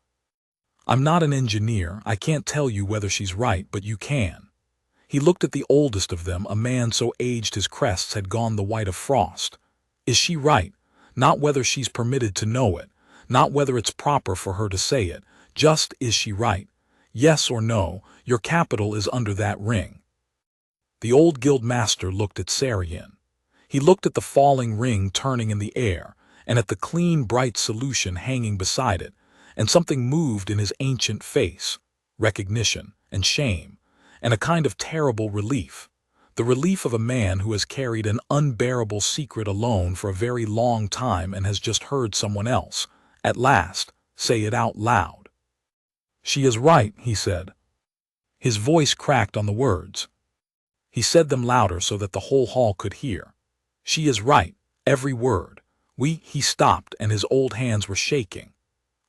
I'm not an engineer, I can't tell you whether she's right, but you can." He looked at the oldest of them, a man so aged his crests had gone the white of frost. "Is she right? Not whether she's permitted to know it, not whether it's proper for her to say it, just is she right? Yes or no, your capital is under that ring." The old guild master looked at Serayin. He looked at the falling ring turning in the air, and at the clean, bright solution hanging beside it, and something moved in his ancient face, recognition and shame, and a kind of terrible relief, the relief of a man who has carried an unbearable secret alone for a very long time and has just heard someone else, at last, say it out loud. "She is right," he said. His voice cracked on the words. He said them louder so that the whole hall could hear. "She is right, every word. He stopped, and his old hands were shaking.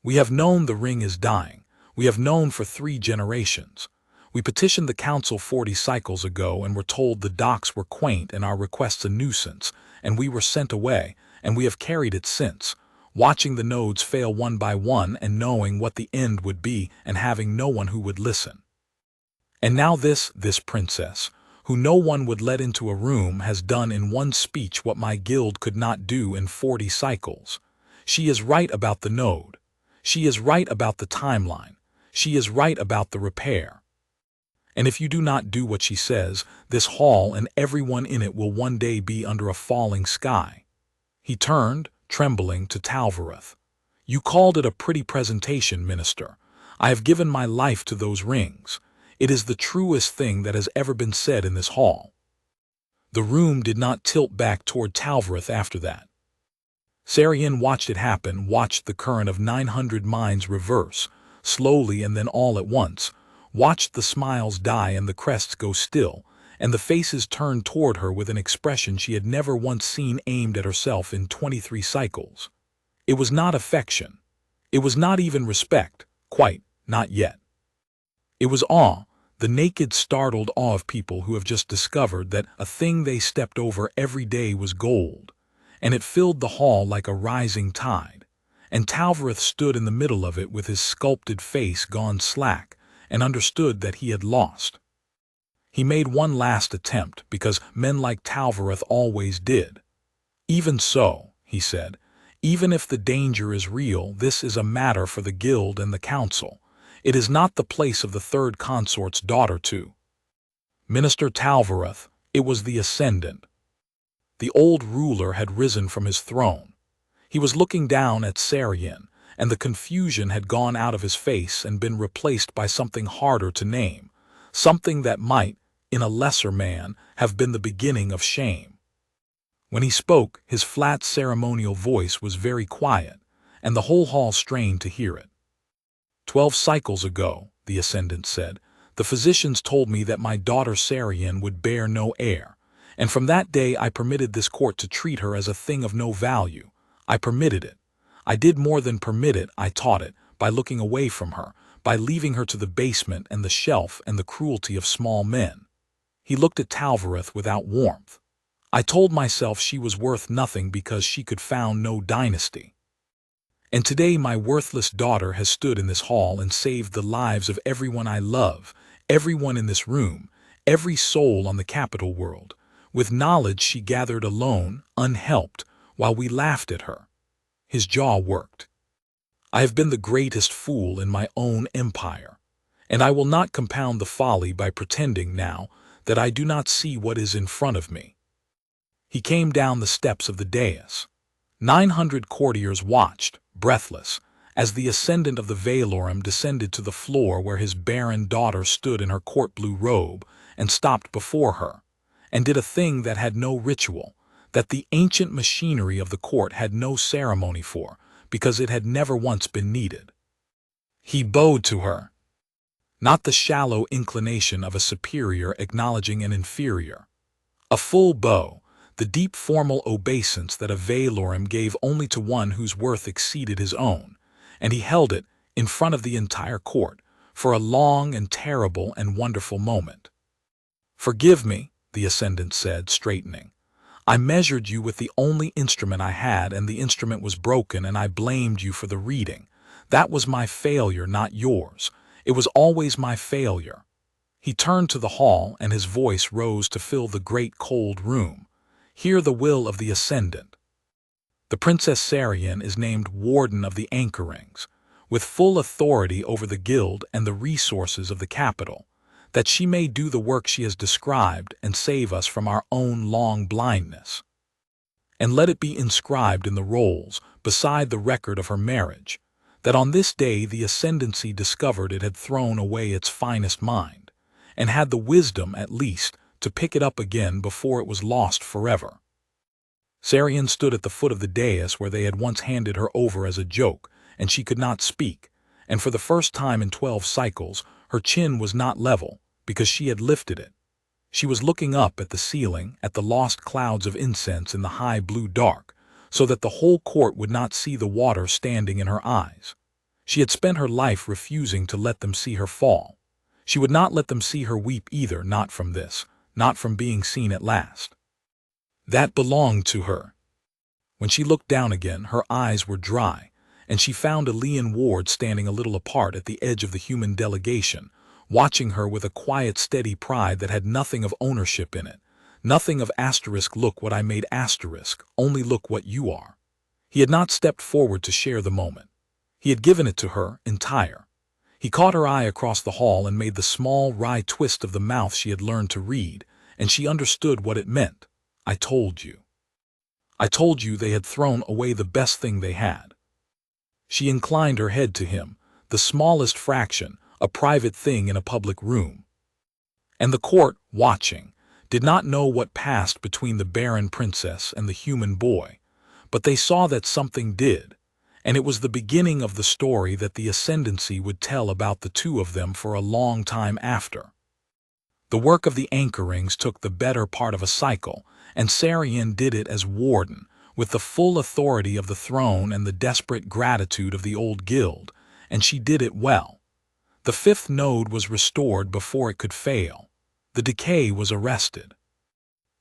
"We have known the ring is dying. We have known for 3 generations. We petitioned the council 40 cycles ago and were told the docks were quaint and our requests a nuisance, and we were sent away, and we have carried it since, watching the nodes fail one by one and knowing what the end would be and having no one who would listen. And now this princess, who no one would let into a room, has done in one speech what my guild could not do in 40 cycles. She is right about the node. She is right about the timeline. She is right about the repair. And if you do not do what she says, this hall and everyone in it will one day be under a falling sky." He turned, trembling, to Talvareth. "You called it a pretty presentation, Minister. I have given my life to those rings. It is the truest thing that has ever been said in this hall." The room did not tilt back toward Talvareth after that. Serayin watched it happen, watched the current of 900 minds reverse, slowly and then all at once, watched the smiles die and the crests go still, and the faces turn toward her with an expression she had never once seen aimed at herself in 23 cycles. It was not affection. It was not even respect, quite, not yet. It was awe, the naked, startled awe of people who have just discovered that a thing they stepped over every day was gold, and it filled the hall like a rising tide, and Talvareth stood in the middle of it with his sculpted face gone slack, and understood that he had lost. He made one last attempt, because men like Talvareth always did. "Even so," he said, "even if the danger is real, this is a matter for the guild and the council. It is not the place of the third consort's daughter to." Minister Talvareth, it was the ascendant. The old ruler had risen from his throne. He was looking down at Serayin, and the confusion had gone out of his face and been replaced by something harder to name, something that might, in a lesser man, have been the beginning of shame. When he spoke, his flat ceremonial voice was very quiet, and the whole hall strained to hear it. 12 cycles ago," the ascendant said, "the physicians told me that my daughter Serayin would bear no heir, and from that day I permitted this court to treat her as a thing of no value. I permitted it. I did more than permit it, I taught it, by looking away from her, by leaving her to the basement and the shelf and the cruelty of small men." He looked at Talvareth without warmth. "I told myself she was worth nothing because she could found no dynasty. And today my worthless daughter has stood in this hall and saved the lives of everyone I love, everyone in this room, every soul on the capital world, with knowledge she gathered alone, unhelped, while we laughed at her." His jaw worked. "I have been the greatest fool in my own empire, and I will not compound the folly by pretending now that I do not see what is in front of me." He came down the steps of the dais. 900 courtiers watched, breathless, as the ascendant of the Valorum descended to the floor where his barren daughter stood in her court-blue robe and stopped before her, and did a thing that had no ritual, that the ancient machinery of the court had no ceremony for, because it had never once been needed. He bowed to her. Not the shallow inclination of a superior acknowledging an inferior. A full bow, the deep formal obeisance that a Valorum gave only to one whose worth exceeded his own, and he held it in front of the entire court for a long and terrible and wonderful moment. "Forgive me," the ascendant said, straightening. "I measured you with the only instrument I had, and the instrument was broken, and I blamed you for the reading. That was my failure, not yours. It was always my failure." He turned to the hall, and his voice rose to fill the great cold room. "Hear the will of the ascendant. The Princess Serayin is named Warden of the Anchorings, with full authority over the guild and the resources of the capital, that she may do the work she has described and save us from our own long blindness. And let it be inscribed in the rolls, beside the record of her marriage, that on this day the ascendancy discovered it had thrown away its finest mind, and had the wisdom, at least, to pick it up again before it was lost forever." Serayin stood at the foot of the dais where they had once handed her over as a joke, and she could not speak, and for the first time in 12 cycles her chin was not level, because she had lifted it. She was looking up at the ceiling, at the lost clouds of incense in the high blue dark, so that the whole court would not see the water standing in her eyes. She had spent her life refusing to let them see her fall. She would not let them see her weep either, not from this, not from being seen at last. That belonged to her. When she looked down again, her eyes were dry, and she found Elian Ward standing a little apart at the edge of the human delegation, watching her with a quiet, steady pride that had nothing of ownership in it, nothing of asterisk look what I made asterisk, only look what you are. He had not stepped forward to share the moment. He had given it to her entire. He caught her eye across the hall and made the small, wry twist of the mouth she had learned to read, and she understood what it meant. "I told you. I told you they had thrown away the best thing they had." She inclined her head to him, the smallest fraction, a private thing in a public room. And the court, watching, did not know what passed between the Barren princess and the human boy, but they saw that something did, and it was the beginning of the story that the ascendancy would tell about the two of them for a long time after. The work of the Anchorings took the better part of a cycle, and Serayin did it as warden, with the full authority of the throne and the desperate gratitude of the old guild, and she did it well. The 5th node was restored before it could fail. The decay was arrested.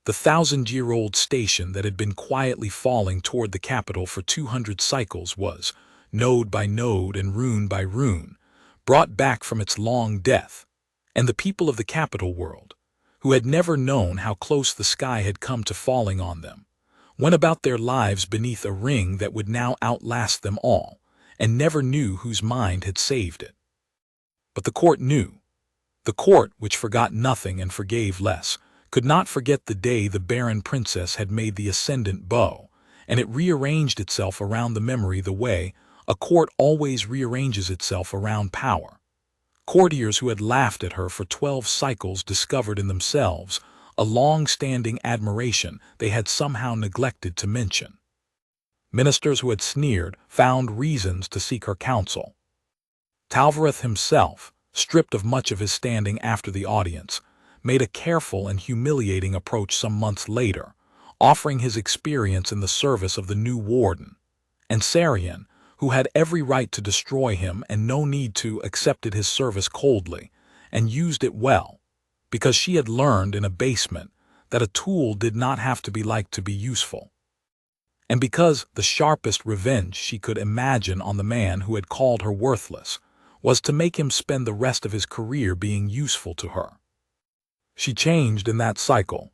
The 1,000-year-old station that had been quietly falling toward the capital for 200 cycles was, node by node and rune by rune, brought back from its long death, and the people of the capital world, who had never known how close the sky had come to falling on them, went about their lives beneath a ring that would now outlast them all, and never knew whose mind had saved it. But the court knew. The court, which forgot nothing and forgave less, could not forget the day the Barren princess had made the ascendant bow, and it rearranged itself around the memory the way a court always rearranges itself around power. Courtiers who had laughed at her for 12 cycles discovered in themselves a long-standing admiration they had somehow neglected to mention. Ministers who had sneered found reasons to seek her counsel. Talvareth himself, stripped of much of his standing after the audience, made a careful and humiliating approach some months later, offering his experience in the service of the new warden. And Serayin, who had every right to destroy him and no need to, accepted his service coldly, and used it well, because she had learned in abasement that a tool did not have to be liked to be useful. And because the sharpest revenge she could imagine on the man who had called her worthless was to make him spend the rest of his career being useful to her. She changed in that cycle.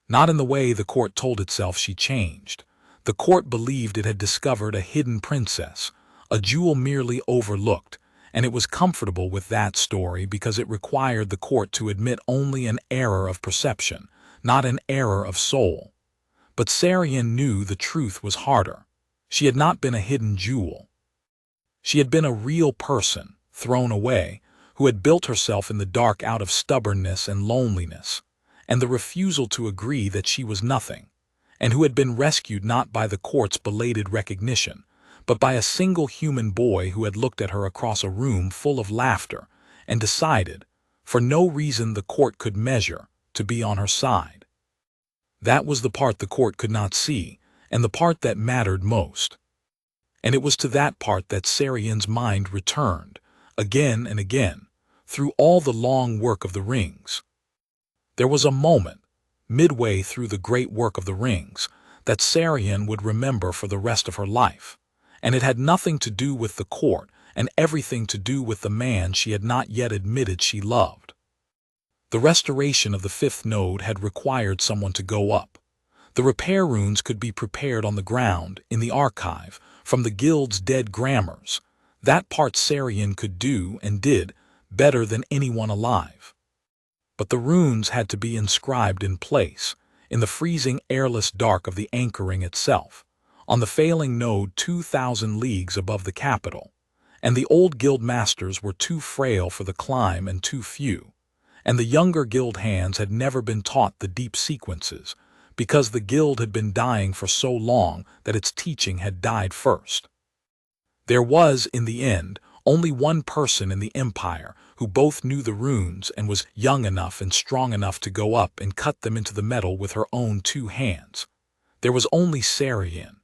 Not in the way the court told itself she changed. The court believed it had discovered a hidden princess, a jewel merely overlooked, and it was comfortable with that story because it required the court to admit only an error of perception, not an error of soul. But Serayin knew the truth was harder. She had not been a hidden jewel. She had been a real person, thrown away, who had built herself in the dark out of stubbornness and loneliness, and the refusal to agree that she was nothing, and who had been rescued not by the court's belated recognition, but by a single human boy who had looked at her across a room full of laughter and decided, for no reason the court could measure, to be on her side. That was the part the court could not see, and the part that mattered most. And it was to that part that Serayin's mind returned, again and again, through all the long work of the rings. There was a moment, midway through the great work of the rings, that Serayin would remember for the rest of her life, and it had nothing to do with the court and everything to do with the man she had not yet admitted she loved. The restoration of the fifth node had required someone to go up. The repair runes could be prepared on the ground, in the archive, from the guild's dead grammars. That part Serayin could do and did better than anyone alive. But the runes had to be inscribed in place, in the freezing airless dark of the anchoring itself, on the failing node 2,000 leagues above the capital, and the old guild masters were too frail for the climb and too few, and the younger guild hands had never been taught the deep sequences, because the guild had been dying for so long that its teaching had died first. There was, in the end, only one person in the empire who both knew the runes and was young enough and strong enough to go up and cut them into the metal with her own 2 hands. There was only Serayin.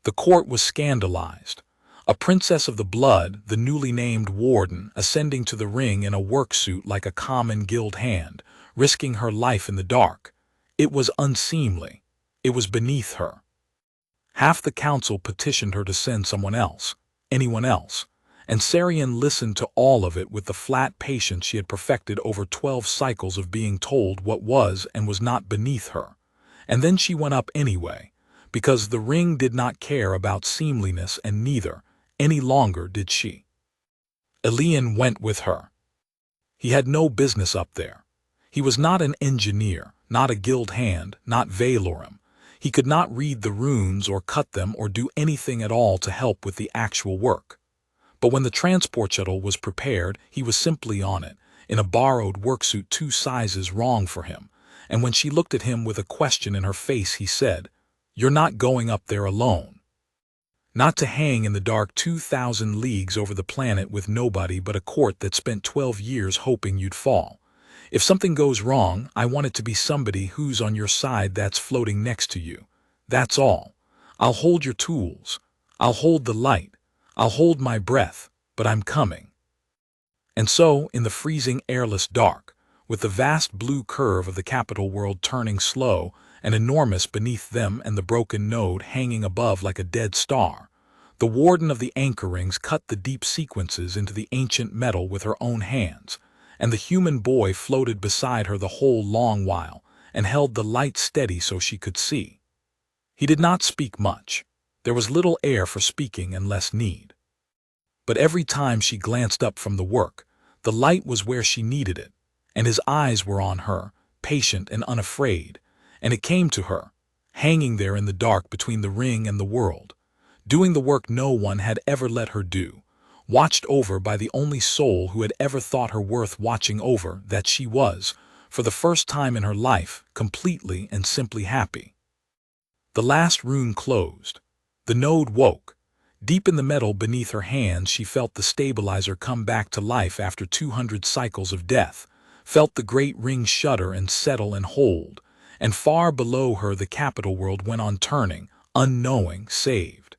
The court was scandalized. A princess of the blood, the newly named warden, ascending to the ring in a worksuit like a common guild hand, risking her life in the dark. It was unseemly. It was beneath her. Half the council petitioned her to send someone else, anyone else, and Serayin listened to all of it with the flat patience she had perfected over 12 cycles of being told what was and was not beneath her. And then she went up anyway, because the ring did not care about seemliness, and neither, any longer, did she. Elian went with her. He had no business up there. He was not an engineer, not a guild hand, not Valorum. He could not read the runes or cut them or do anything at all to help with the actual work. But when the transport shuttle was prepared, he was simply on it, in a borrowed worksuit 2 sizes wrong for him, and when she looked at him with a question in her face, he said, "You're not going up there alone. Not to hang in the dark 2,000 leagues over the planet with nobody but a court that spent 12 years hoping you'd fall. If something goes wrong, I want it to be somebody who's on your side that's floating next to you. That's all. I'll hold your tools. I'll hold the light. I'll hold my breath, but I'm coming." And so, in the freezing airless dark, with the vast blue curve of the capital world turning slow and enormous beneath them and the broken node hanging above like a dead star, the warden of the anchorings cut the deep sequences into the ancient metal with her own hands, and the human boy floated beside her the whole long while and held the light steady so she could see. He did not speak much. There was little air for speaking and less need. But every time she glanced up from the work, the light was where she needed it, and his eyes were on her, patient and unafraid, and it came to her, hanging there in the dark between the ring and the world, doing the work no one had ever let her do, watched over by the only soul who had ever thought her worth watching over, that she was, for the first time in her life, completely and simply happy. The last rune closed. The node woke. Deep in the metal beneath her hands she felt the stabilizer come back to life after 200 cycles of death, felt the great ring shudder and settle and hold, and far below her the capital world went on turning, unknowing, saved.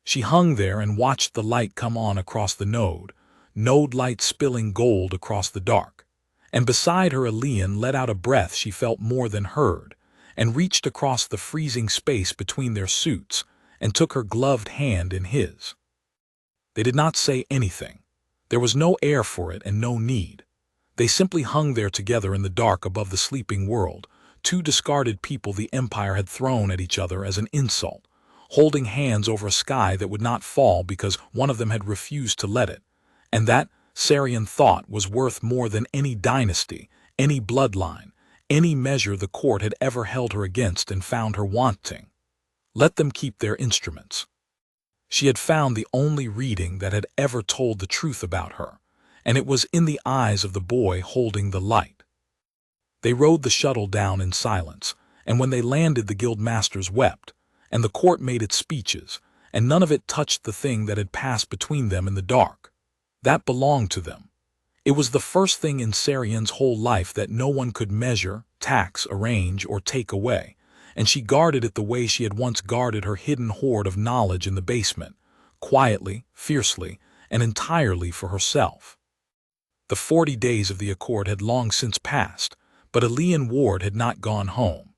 She hung there and watched the light come on across the node light spilling gold across the dark, and beside her Elian let out a breath she felt more than heard, and reached across the freezing space between their suits, and took her gloved hand in his. They did not say anything. There was no air for it and no need. They simply hung there together in the dark above the sleeping world, 2 discarded people the Empire had thrown at each other as an insult, holding hands over a sky that would not fall because one of them had refused to let it, and that, Serayin thought, was worth more than any dynasty, any bloodline, any measure the court had ever held her against and found her wanting. Let them keep their instruments. She had found the only reading that had ever told the truth about her, and it was in the eyes of the boy holding the light. They rode the shuttle down in silence, and when they landed the guild masters wept, and the court made its speeches, and none of it touched the thing that had passed between them in the dark. That belonged to them. It was the first thing in Serayin's whole life that no one could measure, tax, arrange, or take away, and she guarded it the way she had once guarded her hidden hoard of knowledge in the basement, quietly, fiercely, and entirely for herself. The 40 days of the accord had long since passed, but Elian Ward had not gone home.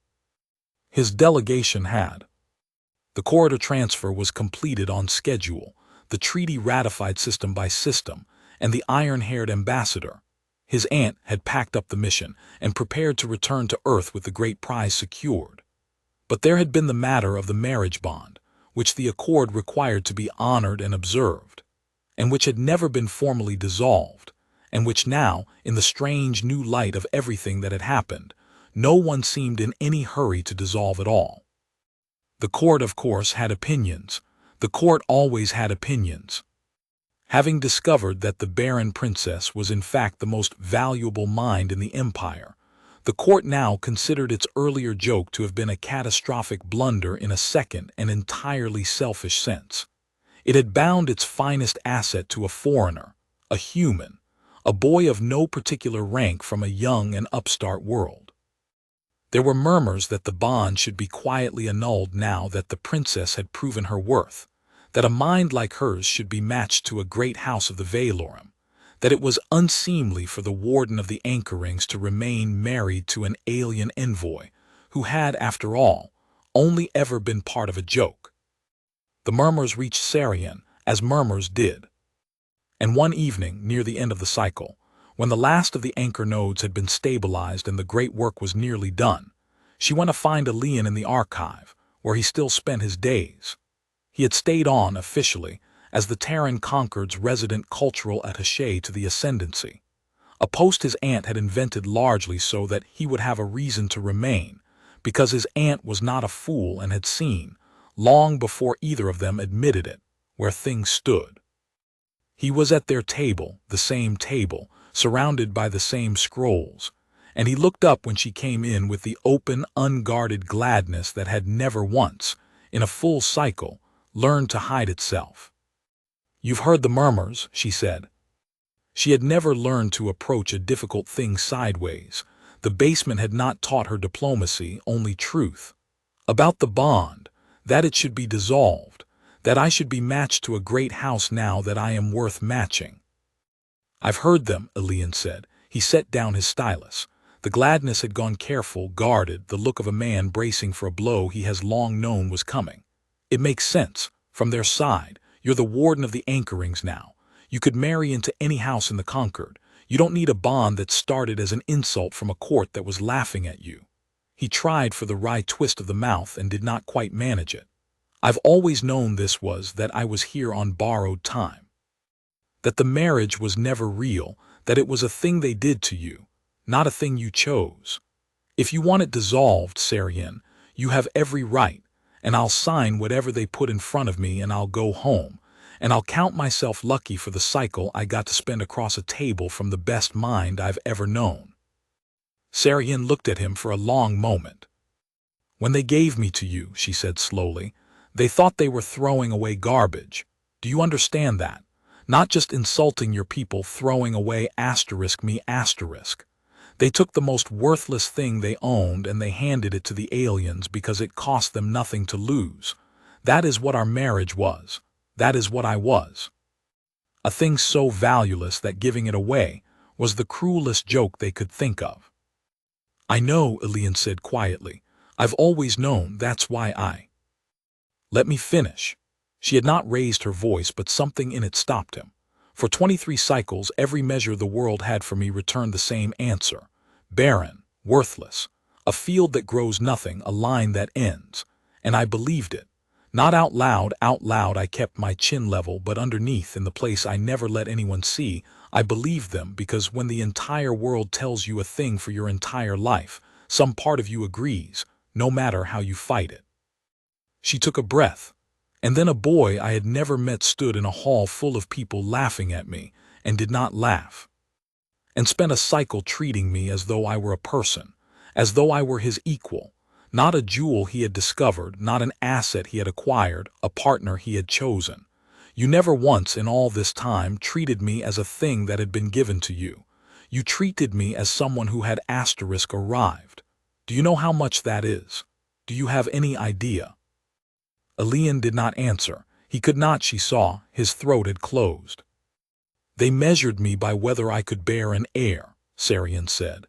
His delegation had. The corridor transfer was completed on schedule, the treaty ratified system by system, and the iron-haired ambassador, his aunt, had packed up the mission and prepared to return to Earth with the great prize secured. But there had been the matter of the marriage bond, which the accord required to be honored and observed, and which had never been formally dissolved, and which now, in the strange new light of everything that had happened, no one seemed in any hurry to dissolve at all. The court, of course, had opinions. The court always had opinions. Having discovered that the Barren princess was in fact the most valuable mind in the empire, the court now considered its earlier joke to have been a catastrophic blunder in a second and entirely selfish sense. It had bound its finest asset to a foreigner, a human, a boy of no particular rank from a young and upstart world. There were murmurs that the bond should be quietly annulled now that the princess had proven her worth, that a mind like hers should be matched to a great house of the Valorum, that it was unseemly for the warden of the anchor rings to remain married to an alien envoy, who had, after all, only ever been part of a joke. The murmurs reached Serayin, as murmurs did. And one evening, near the end of the cycle, when the last of the anchor nodes had been stabilized and the great work was nearly done, she went to find Elian in the archive, where he still spent his days. He had stayed on, officially, as the Terran Concord's resident cultural attaché to the Ascendancy, a post his aunt had invented largely so that he would have a reason to remain, because his aunt was not a fool and had seen, long before either of them admitted it, where things stood. He was at their table, the same table, surrounded by the same scrolls, and he looked up when she came in with the open, unguarded gladness that had never once, in a full cycle, learned to hide itself. "You've heard the murmurs," she said. She had never learned to approach a difficult thing sideways. The basement had not taught her diplomacy, only truth. About the bond, that it should be dissolved, that I should be matched to a great house now that I am worth matching. "I've heard them," Elian said. He set down his stylus. The gladness had gone careful, guarded, the look of a man bracing for a blow he has long known was coming. "It makes sense. From their side, you're the warden of the anchor rings now. You could marry into any house in the Concord. You don't need a bond that started as an insult from a court that was laughing at you." He tried for the wry twist of the mouth and did not quite manage it. "I've always known this was that I was here on borrowed time. That the marriage was never real, that it was a thing they did to you, not a thing you chose. If you want it dissolved, Serayin, you have every right, and I'll sign whatever they put in front of me and I'll go home, and I'll count myself lucky for the cycle I got to spend across a table from the best mind I've ever known." Serayin looked at him for a long moment. "When they gave me to you," she said slowly, "they thought they were throwing away garbage. Do you understand that? Not just insulting your people, throwing away *me*. They took the most worthless thing they owned and they handed it to the aliens because it cost them nothing to lose. That is what our marriage was. That is what I was. A thing so valueless that giving it away was the cruelest joke they could think of." "I know," Elian said quietly. "I've always known, that's why I—" "Let me finish." She had not raised her voice, but something in it stopped him. "For 23 cycles, every measure the world had for me returned the same answer. Barren, worthless, a field that grows nothing, a line that ends. And I believed it. Not out loud I kept my chin level, but underneath, in the place I never let anyone see, I believed them, because when the entire world tells you a thing for your entire life, some part of you agrees, no matter how you fight it." She took a breath. "And then a boy I had never met stood in a hall full of people laughing at me, and did not laugh. And spent a cycle treating me as though I were a person, as though I were his equal, not a jewel he had discovered, not an asset he had acquired, a partner he had chosen. You never once in all this time treated me as a thing that had been given to you. You treated me as someone who had *arrived. Do you know how much that is? Do you have any idea? Elian did not answer. He could not, she saw. His throat had closed. They measured me by whether I could bear an heir, Serayin said.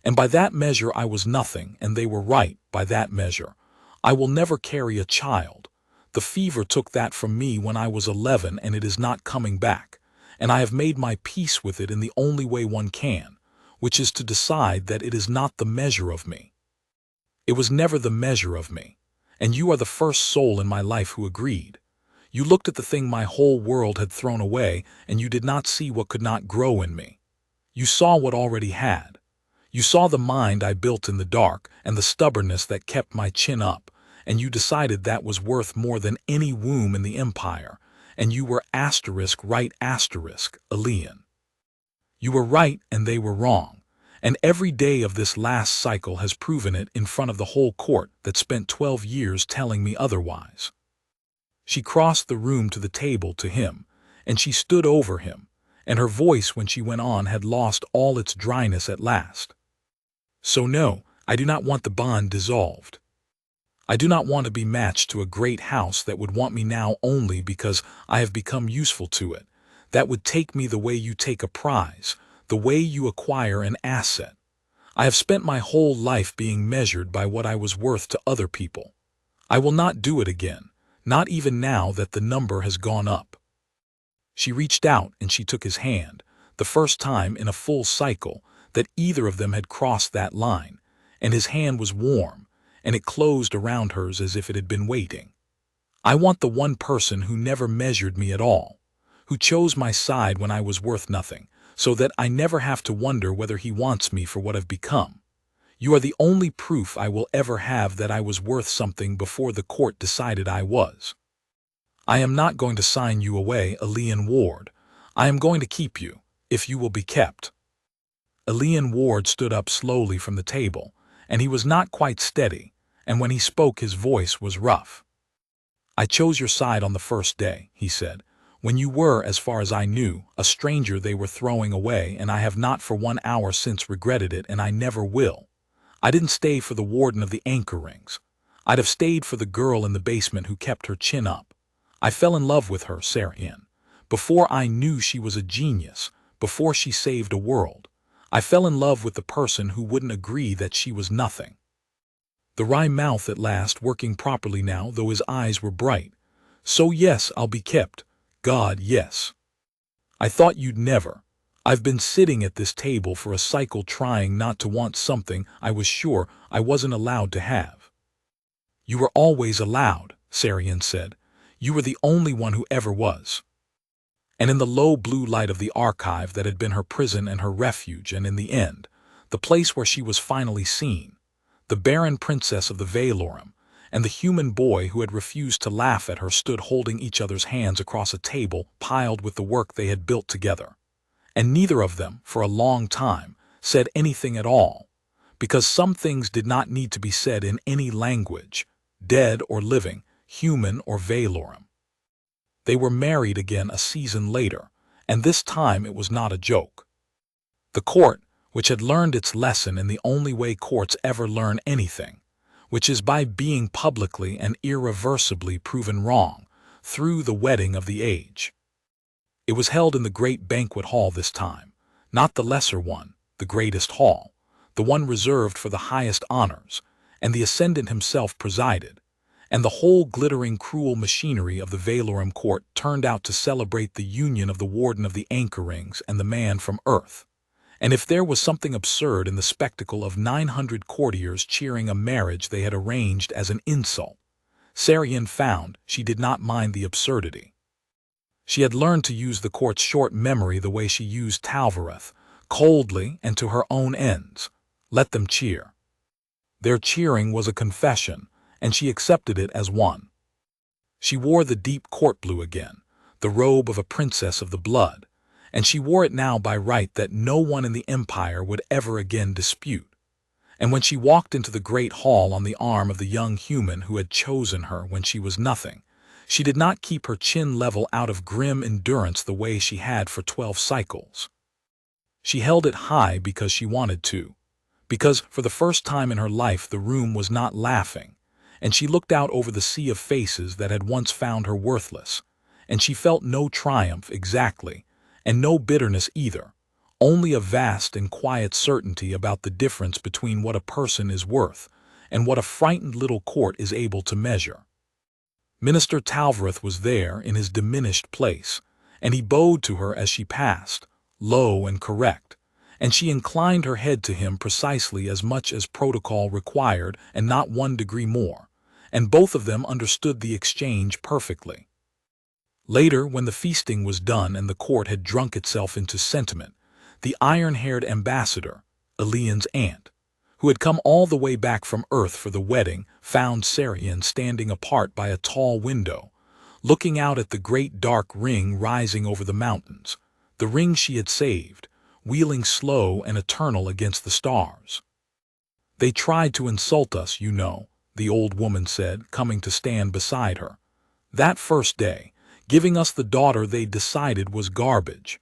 And by that measure I was nothing, and they were right, by that measure. I will never carry a child. The fever took that from me when I was 11, and it is not coming back. And I have made my peace with it in the only way one can, which is to decide that it is not the measure of me. It was never the measure of me. And you are the first soul in my life who agreed. You looked at the thing my whole world had thrown away, and you did not see what could not grow in me. You saw what already had. You saw the mind I built in the dark, and the stubbornness that kept my chin up, and you decided that was worth more than any womb in the empire, and you were right, Elian. You were right and they were wrong, and every day of this last cycle has proven it in front of the whole court that spent 12 years telling me otherwise. She crossed the room to the table to him, and she stood over him, and her voice when she went on had lost all its dryness at last. So no, I do not want the bond dissolved. I do not want to be matched to a great house that would want me now only because I have become useful to it, that would take me the way you take a prize, the way you acquire an asset. I have spent my whole life being measured by what I was worth to other people. I will not do it again, not even now that the number has gone up. She reached out and she took his hand, the first time in a full cycle that either of them had crossed that line, and his hand was warm, and it closed around hers as if it had been waiting. I want the one person who never measured me at all, who chose my side when I was worth nothing, so that I never have to wonder whether he wants me for what I've become. You are the only proof I will ever have that I was worth something before the court decided I was. I am not going to sign you away, Elian Ward. I am going to keep you, if you will be kept. Elian Ward stood up slowly from the table, and he was not quite steady, and when he spoke his voice was rough. I chose your side on the first day, he said, when you were, as far as I knew, a stranger they were throwing away, and I have not for 1 hour since regretted it, and I never will. I didn't stay for the warden of the anchor rings. I'd have stayed for the girl in the basement who kept her chin up. I fell in love with her, Serayin. Before I knew she was a genius, before she saved a world, I fell in love with the person who wouldn't agree that she was nothing. The wry mouth at last working properly now, though his eyes were bright. So yes, I'll be kept. God, yes. I thought you'd never. I've been sitting at this table for a cycle trying not to want something I was sure I wasn't allowed to have. You were always allowed, Serayin said. You were the only one who ever was. And in the low blue light of the archive that had been her prison and her refuge, and in the end, the place where she was finally seen, the Barren princess of the Valorum, and the human boy who had refused to laugh at her stood holding each other's hands across a table piled with the work they had built together. And neither of them, for a long time, said anything at all, because some things did not need to be said in any language, dead or living, human or Valorum. They were married again a season later, and this time it was not a joke. The court, which had learned its lesson in the only way courts ever learn anything, which is by being publicly and irreversibly proven wrong, through the wedding of the age. It was held in the great banquet hall this time, not the lesser one, the greatest hall, the one reserved for the highest honors, and the ascendant himself presided, and the whole glittering cruel machinery of the Valorum court turned out to celebrate the union of the warden of the anchor rings and the man from Earth. And if there was something absurd in the spectacle of 900 courtiers cheering a marriage they had arranged as an insult, Serayin found she did not mind the absurdity. She had learned to use the court's short memory the way she used Talvareth, coldly and to her own ends. Let them cheer. Their cheering was a confession, and she accepted it as one. She wore the deep court blue again, the robe of a princess of the blood, and she wore it now by right that no one in the empire would ever again dispute. And when she walked into the great hall on the arm of the young human who had chosen her when she was nothing, she did not keep her chin level out of grim endurance the way she had for 12 cycles. She held it high because she wanted to, because for the first time in her life the room was not laughing, and she looked out over the sea of faces that had once found her worthless, and she felt no triumph exactly, and no bitterness either, only a vast and quiet certainty about the difference between what a person is worth and what a frightened little court is able to measure. Minister Talvareth was there in his diminished place, and he bowed to her as she passed, low and correct, and she inclined her head to him precisely as much as protocol required and not 1 degree more, and both of them understood the exchange perfectly. Later, when the feasting was done and the court had drunk itself into sentiment, the iron-haired ambassador, Elian's aunt, who had come all the way back from Earth for the wedding, found Serayin standing apart by a tall window, looking out at the great dark ring rising over the mountains, the ring she had saved, wheeling slow and eternal against the stars. "They tried to insult us, you know," the old woman said, coming to stand beside her. "That first day, giving us the daughter they decided was garbage.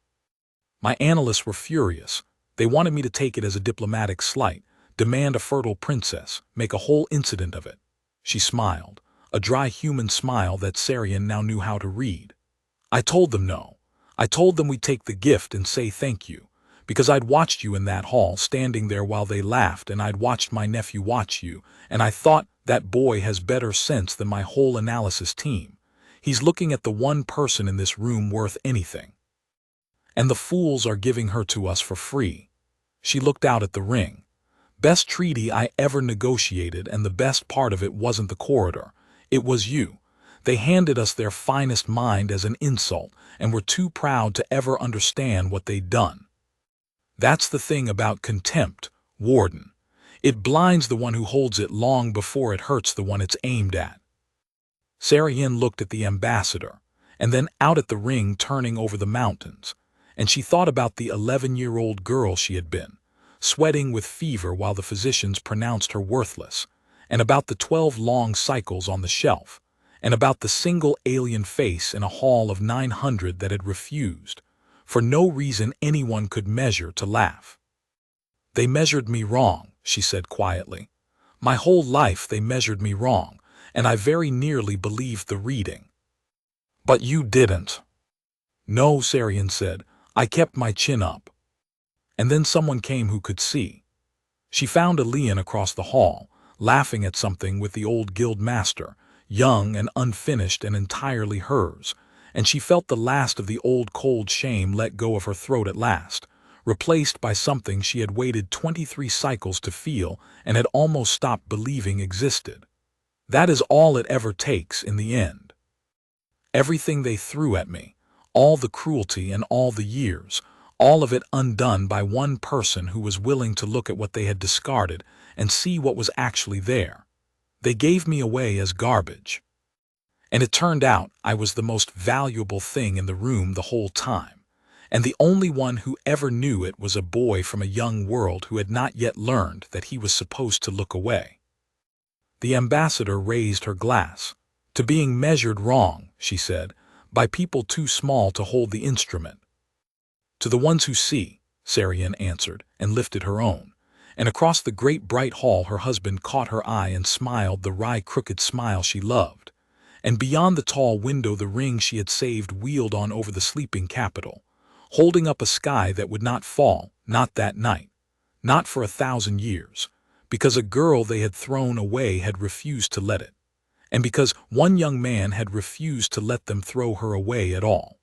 My analysts were furious. They wanted me to take it as a diplomatic slight, demand a fertile princess, make a whole incident of it." She smiled, a dry human smile that Serayin now knew how to read. "I told them no. I told them we'd take the gift and say thank you, because I'd watched you in that hall standing there while they laughed, and I'd watched my nephew watch you, and I thought, that boy has better sense than my whole analysis team. He's looking at the one person in this room worth anything. And the fools are giving her to us for free." She looked out at the ring. "Best treaty I ever negotiated, and the best part of it wasn't the corridor. It was you. They handed us their finest mind as an insult, and were too proud to ever understand what they'd done. That's the thing about contempt, Warden. It blinds the one who holds it long before it hurts the one it's aimed at." Serayin looked at the ambassador, and then out at the ring turning over the mountains, and she thought about the 11-year-old girl she had been, sweating with fever while the physicians pronounced her worthless, and about the 12 long cycles on the shelf, and about the single alien face in a hall of 900 that had refused, for no reason anyone could measure, to laugh. "They measured me wrong," she said quietly. "My whole life they measured me wrong, and I very nearly believed the reading." "But you didn't." "No," Serayin said. "I kept my chin up." And then someone came who could see. She found Elian across the hall, laughing at something with the old guild master, young and unfinished and entirely hers, and she felt the last of the old cold shame let go of her throat at last, replaced by something she had waited 23 cycles to feel and had almost stopped believing existed. That is all it ever takes in the end. Everything they threw at me, all the cruelty and all the years, all of it undone by one person who was willing to look at what they had discarded and see what was actually there. They gave me away as garbage. And it turned out I was the most valuable thing in the room the whole time, and the only one who ever knew it was a boy from a young world who had not yet learned that he was supposed to look away." The ambassador raised her glass. "To being measured wrong," she said, "by people too small to hold the instrument." "To the ones who see," Serayin answered, and lifted her own, and across the great bright hall her husband caught her eye and smiled the wry crooked smile she loved, and beyond the tall window the ring she had saved wheeled on over the sleeping capital, holding up a sky that would not fall, not that night, not for 1,000 years, because a girl they had thrown away had refused to let it, and because one young man had refused to let them throw her away at all.